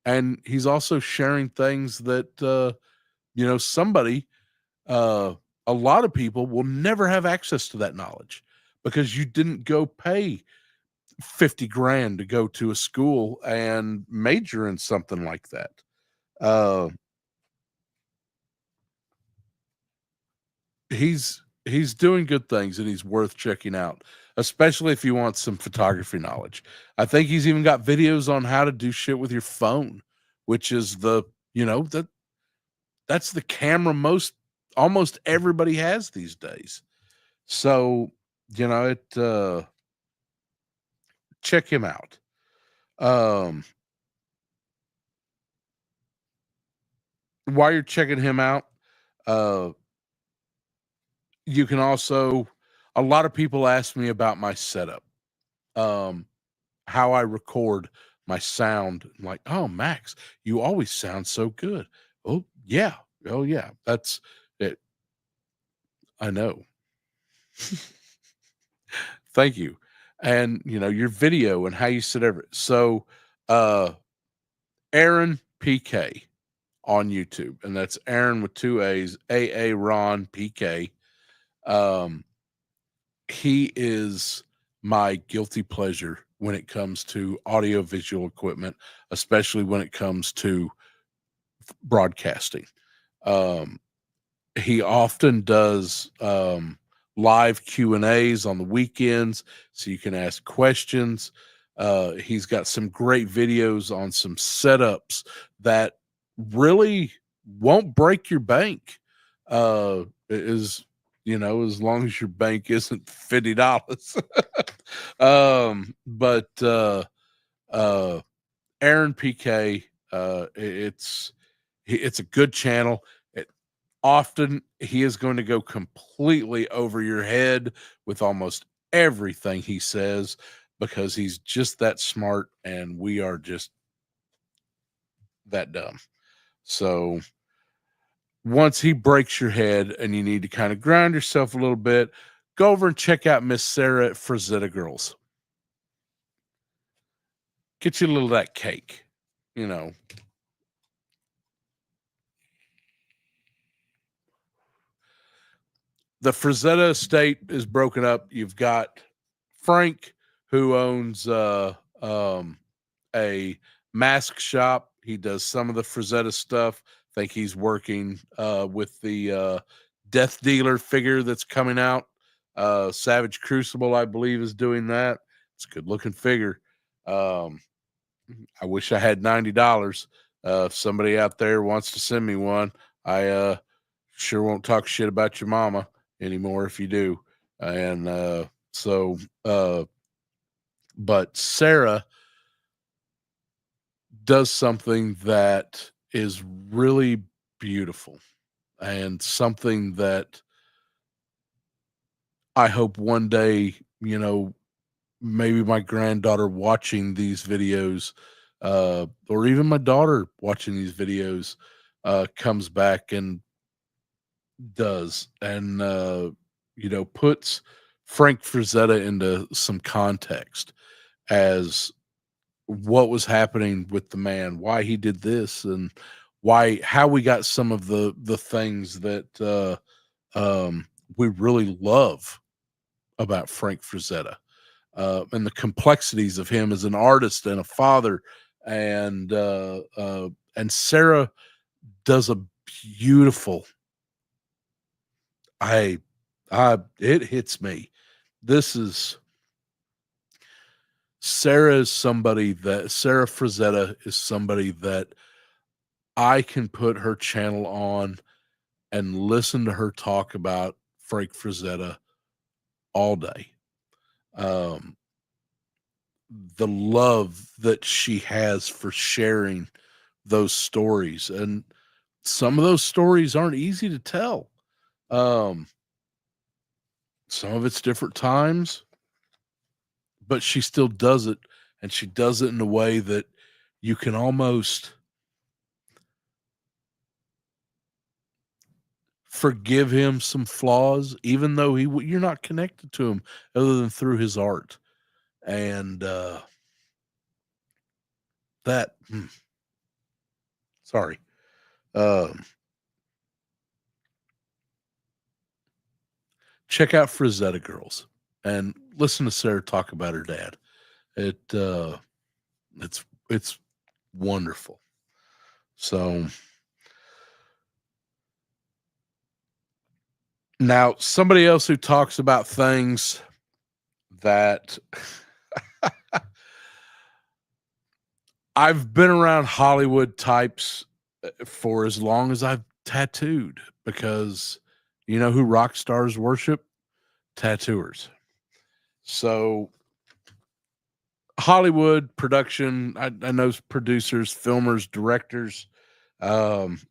and he's also sharing things that somebody, a lot of people will never have access to that knowledge because you didn't go pay 50 grand to go to a school and major in something like that. He's doing good things, and he's worth checking out, especially if you want some photography knowledge. I think he's even got videos on how to do shit with your phone, which is that's the camera almost everybody has these days. So, check him out. While you're checking him out, you can also, a lot of people ask me about my setup, how I record my sound. I'm like, oh, Max, you always sound so good. Oh yeah. That's it. I know. Thank you. And your video and how you sit over it. So Aaron PK on YouTube, and that's Aaron with 2 A's, Ron PK. He is my guilty pleasure when it comes to audio visual equipment, especially when it comes to broadcasting. He often does live Q&As on the weekends, so you can ask questions. He's got some great videos on some setups that really won't break your bank. As long as your bank isn't $50. But Aaron PK, it's a good channel. often he is going to go completely over your head with almost everything he says because he's just that smart and we are just that dumb. So once he breaks your head and you need to kind of ground yourself a little bit, go over and check out Miss Sarah at Frazetta Girls. Get you a little of that cake, you know. The Frazetta estate is broken up. You've got Frank, who owns a mask shop. He does some of the Frazetta stuff. I think he's working with the Death Dealer figure that's coming out. Savage Crucible, I believe, is doing that. It's a good looking figure. I wish I had $90. If somebody out there wants to send me one, I sure won't talk shit about your mama anymore if you do. And but Sarah does something that is really beautiful and something that I hope one day, you know, maybe my granddaughter watching these videos, or even my daughter watching these videos, comes back and does, and you know, puts Frank Frazetta into some context as what was happening with the man, why he did this, and how we got some of the things that we really love about Frank Frazetta, and the complexities of him as an artist and a father, and Sarah does a beautiful. I, it hits me. This is Sarah is somebody that Sarah Frazetta is somebody that I can put her channel on and listen to her talk about Frank Frazetta all day. Um, the love that she has for sharing those stories, and some of those stories aren't easy to tell. Um, some of it's different times, but she still does it, and she does it in a way that you can almost forgive him some flaws, even though you're not connected to him other than through his art. And that, sorry, um, check out Frazetta Girls and listen to Sarah talk about her dad. It it's wonderful. So now somebody else who talks about things that I've been around Hollywood types for as long as I've tattooed, because you know who rock stars worship? Tattooers. So Hollywood production, I know producers, filmers, directors. I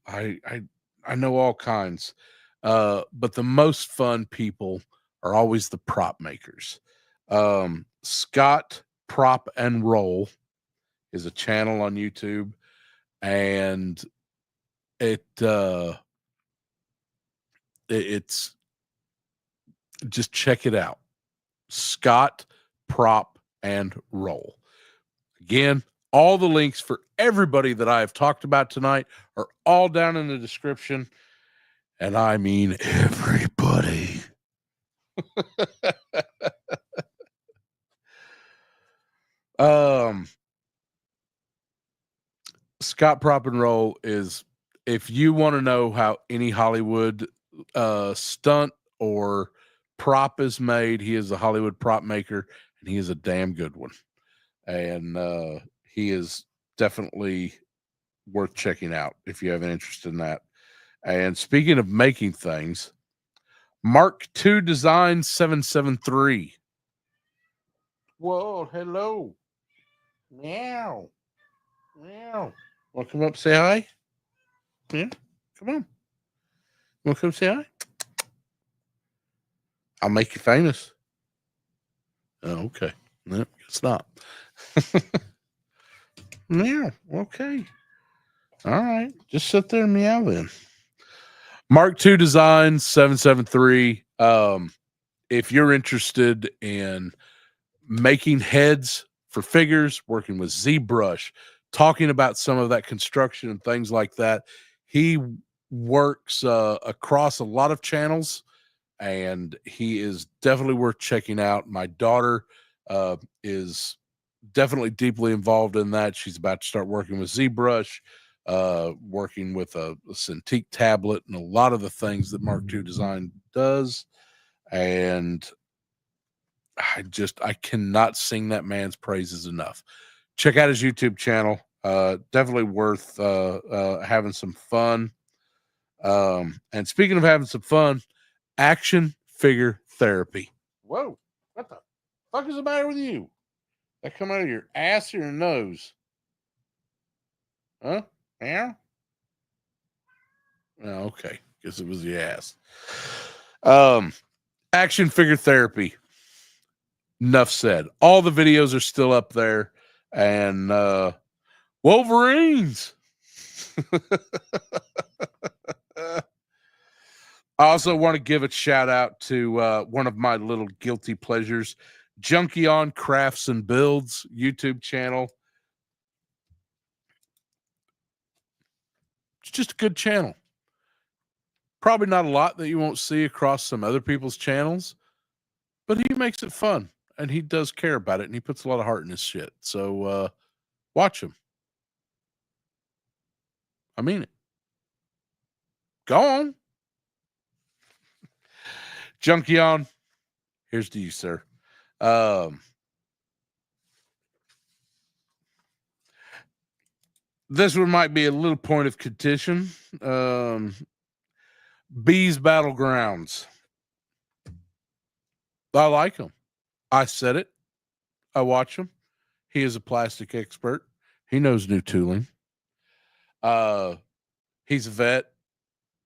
know all kinds. But the most fun people are always the prop makers. Scott Prop and Roll is a channel on YouTube, and it's just check it out. Scott Prop and Roll. Again, all the links for everybody that I have talked about tonight are all down in the description. And I mean everybody. um Scott Prop and Roll is, if you want to know how any Hollywood stunt or prop is made, he is a Hollywood prop maker, and he is a damn good one. And he is definitely worth checking out if you have an interest in that. And speaking of making things, Mark II Design 773. Whoa, hello. Meow. Meow. Want to come up say hi? Yeah, come on. Want to come say hi? I'll make you famous. Oh, okay. No, it's not. Yeah, okay. All right. Just sit there and meow then. Mark II Designs 773. If you're interested in making heads for figures, working with ZBrush, talking about some of that construction and things like that, he works across a lot of channels, and he is definitely worth checking out. My daughter is definitely deeply involved in that. She's about to start working with ZBrush, working with a Cintiq tablet, and a lot of the things that Mark II Design does. And I cannot sing that man's praises enough. Check out his YouTube channel. Definitely worth having some fun. And speaking of having some fun, action figure therapy. Whoa, what the fuck is the matter with you? That come out of your ass or your nose? Huh? Yeah? Oh, okay. Guess it was the ass. Action figure therapy. Enough said. All the videos are still up there. And Wolverines. I also want to give a shout out to one of my little guilty pleasures, Junkie on Crafts and Builds YouTube channel. It's just a good channel. Probably not a lot that you won't see across some other people's channels, but he makes it fun and he does care about it and he puts a lot of heart in his shit. So watch him. I mean it. Go on. Junkie on. Here's to you, sir. This one might be a little point of contention. Bees Battlegrounds. I like him. I said it. I watch him. He is a plastic expert. He knows new tooling. He's a vet.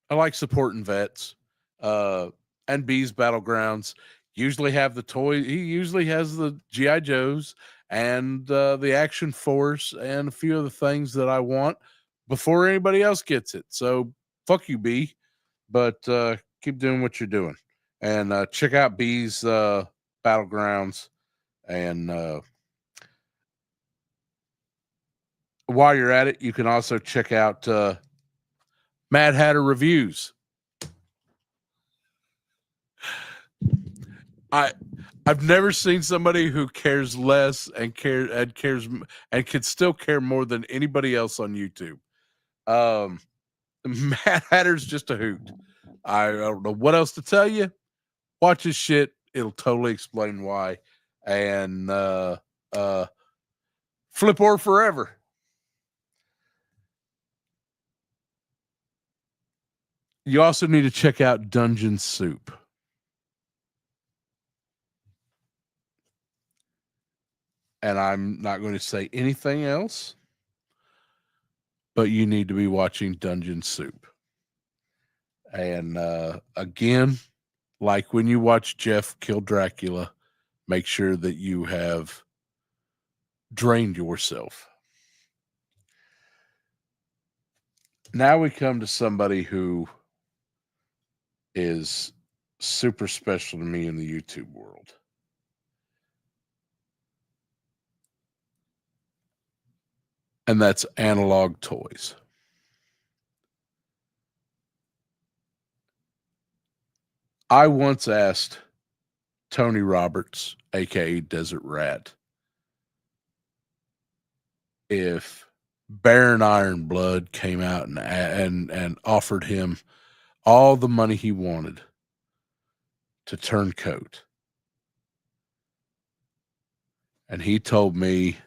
I like supporting vets. And Bees Battlegrounds usually have the toy. He usually has the G.I. Joes and the Action Force and a few of the things that I want before anybody else gets it. So fuck you, B. But keep doing what you're doing. And check out Bees Battlegrounds. And while you're at it, you can also check out Mad Hatter Reviews. I've never seen somebody who cares less and cares and can still care more than anybody else on YouTube. Mad Hatter's just a hoot. I don't know what else to tell you. Watch his shit; it'll totally explain why. And Flip or Forever. You also need to check out Dungeon Soup. And I'm not going to say anything else, but you need to be watching Dungeon Soup. And again, like when you watch Jeff kill Dracula, make sure that you have drained yourself. Now we come to somebody who is super special to me in the YouTube world. And that's Analog Toys. I once asked Tony Roberts, aka Desert Rat, if Baron Ironblood came out and offered him all the money he wanted to turn coat. And he told me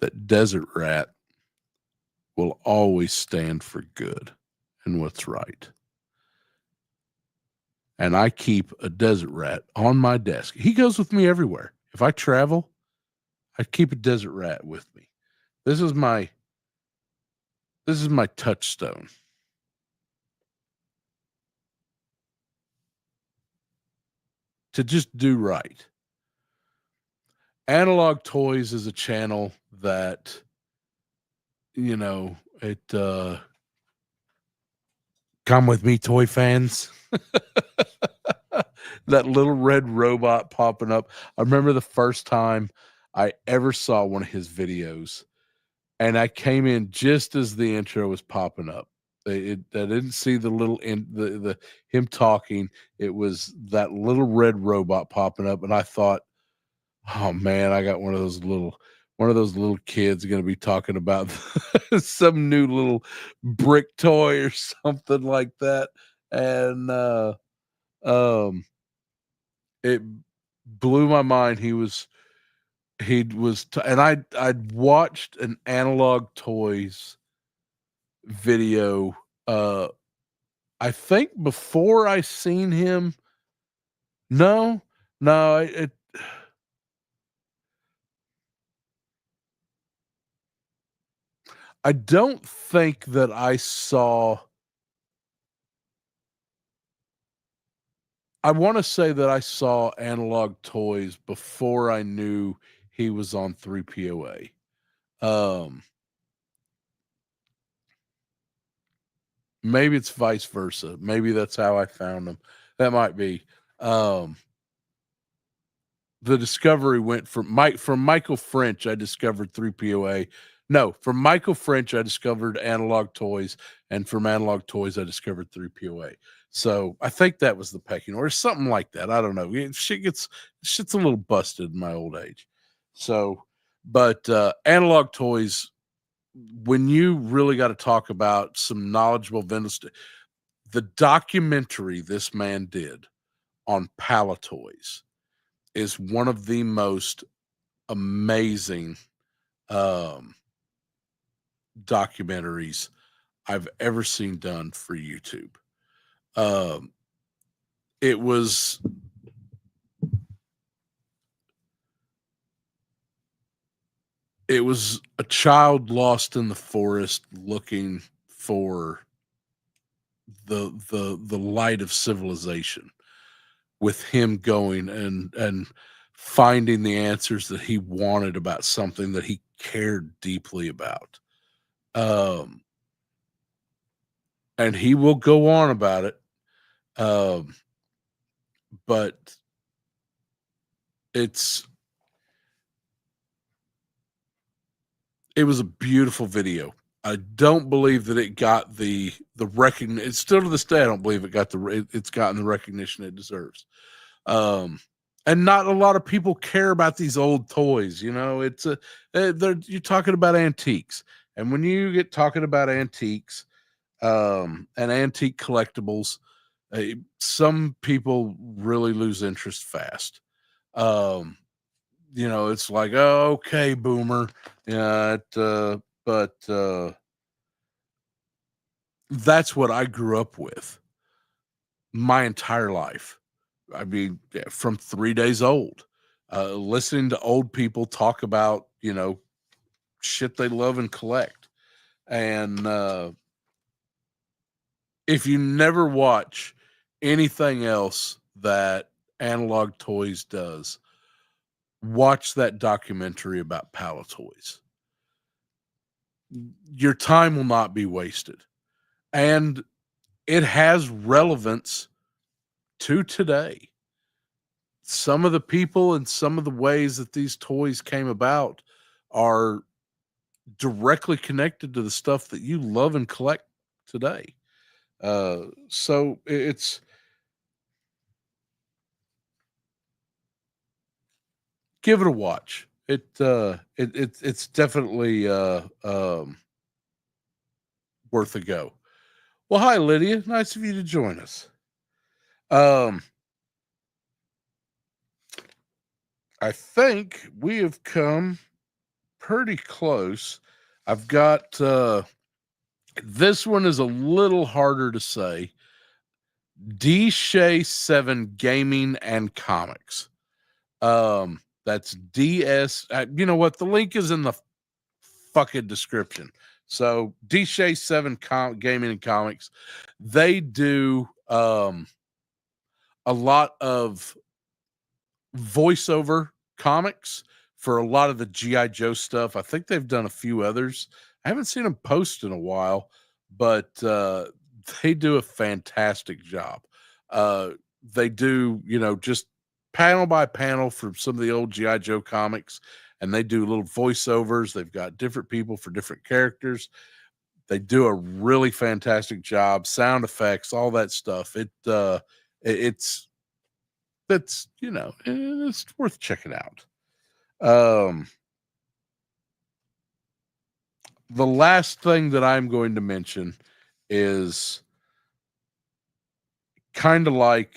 that Desert Rat will always stand for good and what's right. And I keep a Desert Rat on my desk. He goes with me everywhere. If I travel, I keep a Desert Rat with me. This is my touchstone. to just do right. Analog Toys is a channel that, it come with me, toy fans. That little red robot popping up. I remember the first time I ever saw one of his videos, and I came in just as the intro was popping up. I didn't see the little the him talking. It was that little red robot popping up, and I thought, oh man, I got one of those little kids going to be talking about some new little brick toy or something like that, and um, it blew my mind. And I'd watched an Analog Toys video. I think before I seen him. No, no, I don't think that I saw. I want to say that I saw Analog Toys before I knew he was on 3POA. Um, Maybe it's vice versa. Maybe that's how I found him. That might be. Um, the discovery went from Michael French. I discovered 3POA. No, from Michael French, I discovered Analog Toys, and from Analog Toys, I discovered 3POA. So I think that was the pecking order, something like that. I don't know. Shit's a little busted in my old age. So, but Analog Toys, when you really got to talk about some knowledgeable vendors, the documentary this man did on Palatoys is one of the most amazing um, documentaries I've ever seen done for YouTube. Um, it was it was a child lost in the forest looking for the light of civilization, with him going and finding the answers that he wanted about something that he cared deeply about. Um, and he will go on about it. Um, but it's it was a beautiful video. I don't believe that it got the recognition. It's still to this day, I don't believe it's gotten the recognition it deserves. Um, and not a lot of people care about these old toys. It's you're talking about antiques, and when you get talking about antiques, and antique collectibles, some people really lose interest fast. Um, it's like, oh, okay, boomer. Yeah, but that's what I grew up with my entire life. I mean, yeah, from 3 days old, listening to old people talk about, shit they love and collect. And if you never watch anything else that Analog Toys does, watch that documentary about Palatoys. Your time will not be wasted. And it has relevance to today. Some of the people and some of the ways that these toys came about are directly connected to the stuff that you love and collect today. So it's give it a watch. It's definitely worth a go. Well, hi Lydia, nice of you to join us. Um, I think we have come pretty close. I've got this one is a little harder to say. D Shay 7 Gaming and Comics. That's DS. You know what? The link is in the fucking description. So D Shay 7 Gaming and Comics. They do a lot of voiceover comics for a lot of the GI Joe stuff. I think they've done a few others. I haven't seen them post in a while, but they do a fantastic job. They do, just panel by panel from some of the old GI Joe comics, and they do little voiceovers. They've got different people for different characters. They do a really fantastic job. Sound effects, all that stuff. It's it's worth checking out. The last thing that I'm going to mention is kind of like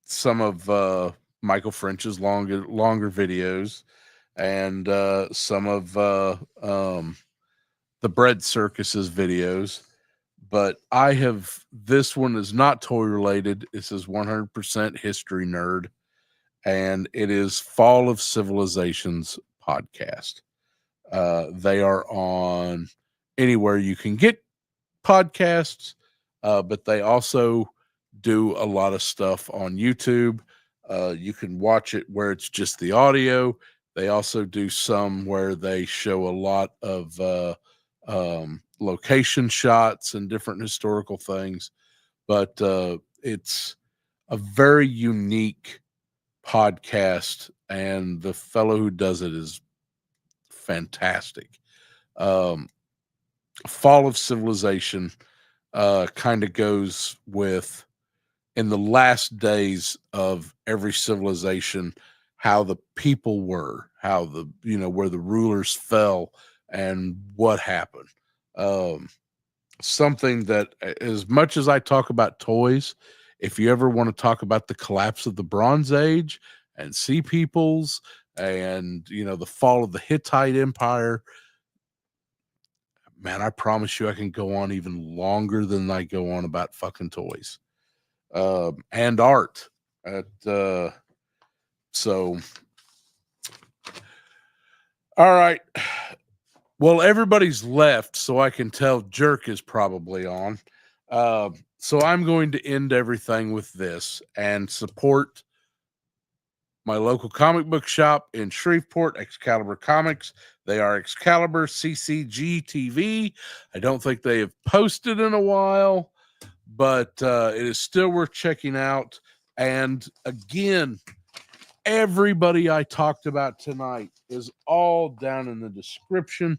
some of Michael French's longer videos, and some of the Bread Circus's videos. But this one is not toy related. This is 100% history nerd, and it is Fall of Civilizations podcast. They are on anywhere you can get podcasts, but they also do a lot of stuff on YouTube. You can watch it where it's just the audio. They also do some where they show a lot of location shots and different historical things. But it's a very unique podcast, and the fellow who does it is fantastic. Fall of Civilization kind of goes with, in the last days of every civilization, how the people were, how where the rulers fell and what happened. Something that, as much as I talk about toys, if you ever want to talk about the collapse of the Bronze Age and Sea Peoples and, the fall of the Hittite Empire, man, I promise you I can go on even longer than I go on about fucking toys. And art. So, all right. Well, everybody's left, so I can tell Jerk is probably on. So I'm going to end everything with this and support my local comic book shop in Shreveport, Excalibur Comics. They are Excalibur CCG TV. I don't think they have posted in a while, but it is still worth checking out. And again, everybody I talked about tonight is all down in the description.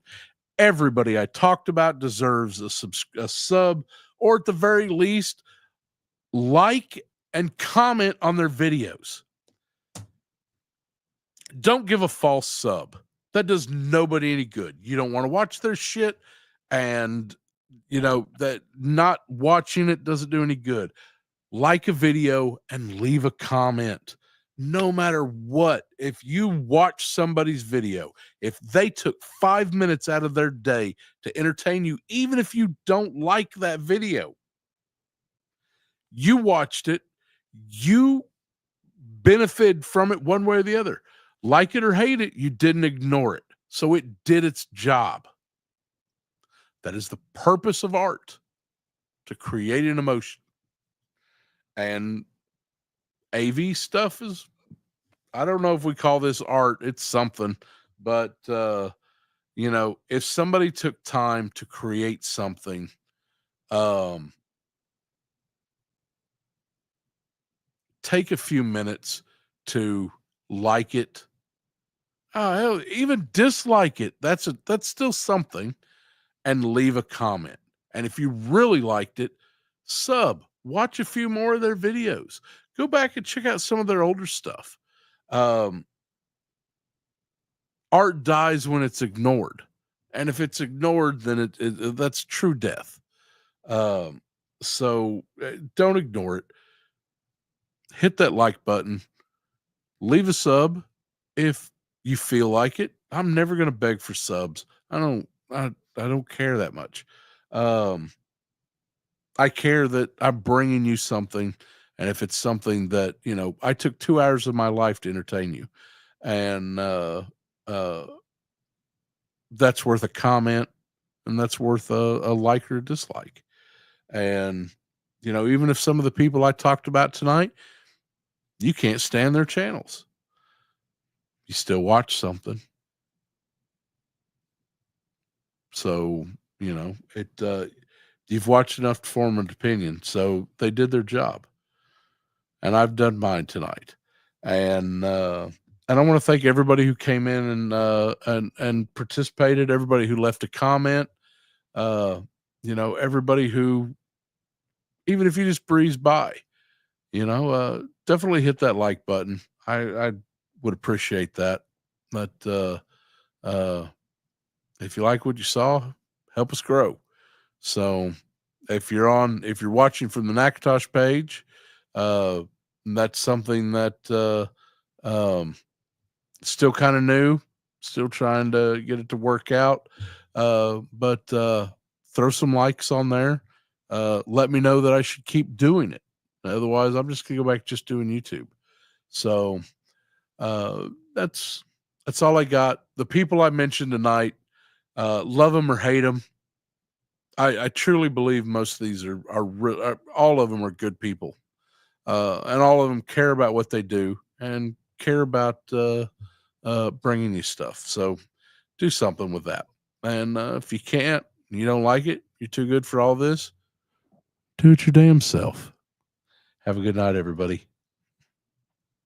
Everybody I talked about deserves a sub, or at the very least, like and comment on their videos. Don't give a false sub. That does nobody any good. You don't want to watch their shit, and that not watching it doesn't do any good. Like a video and leave a comment. No matter what, if you watch somebody's video, if they took 5 minutes out of their day to entertain you, even if you don't like that video, you watched it, you benefited from it one way or the other. Like it or hate it, you didn't ignore it. So it did its job. That is the purpose of art, to create an emotion. And AV stuff is, I don't know if we call this art, it's something, but if somebody took time to create something, take a few minutes to like it. Hell, even dislike it. That's still something, and leave a comment. And if you really liked it, sub, watch a few more of their videos. Go back and check out some of their older stuff. Art dies when it's ignored. And if it's ignored, then that's true death. So don't ignore it. Hit that like button. Leave a sub if you feel like it. I'm never going to beg for subs. I don't care that much. I care that I'm bringing you something, and if it's something that I took 2 hours of my life to entertain you, and that's worth a comment, and that's worth a like or a dislike. And even if some of the people I talked about tonight, you can't stand their channels, you still watch something. So, you've watched enough to form an opinion. So they did their job. And I've done mine tonight. And I want to thank everybody who came in and participated, everybody who left a comment, everybody who, even if you just breeze by, definitely hit that like button. I would appreciate that. But if you like what you saw, help us grow. So if you're watching from the Nakatosh page, that's something that still kind of new, still trying to get it to work out. But throw some likes on there. Let me know that I should keep doing it. Otherwise, I'm just gonna go back just doing YouTube. So that's all I got. The people I mentioned tonight, love them or hate them. I truly believe most of these are all of them are good people, and all of them care about what they do and care about bringing you stuff. So do something with that. And if you can't, you don't like it, you're too good for all this, do it your damn self. Have a good night, everybody.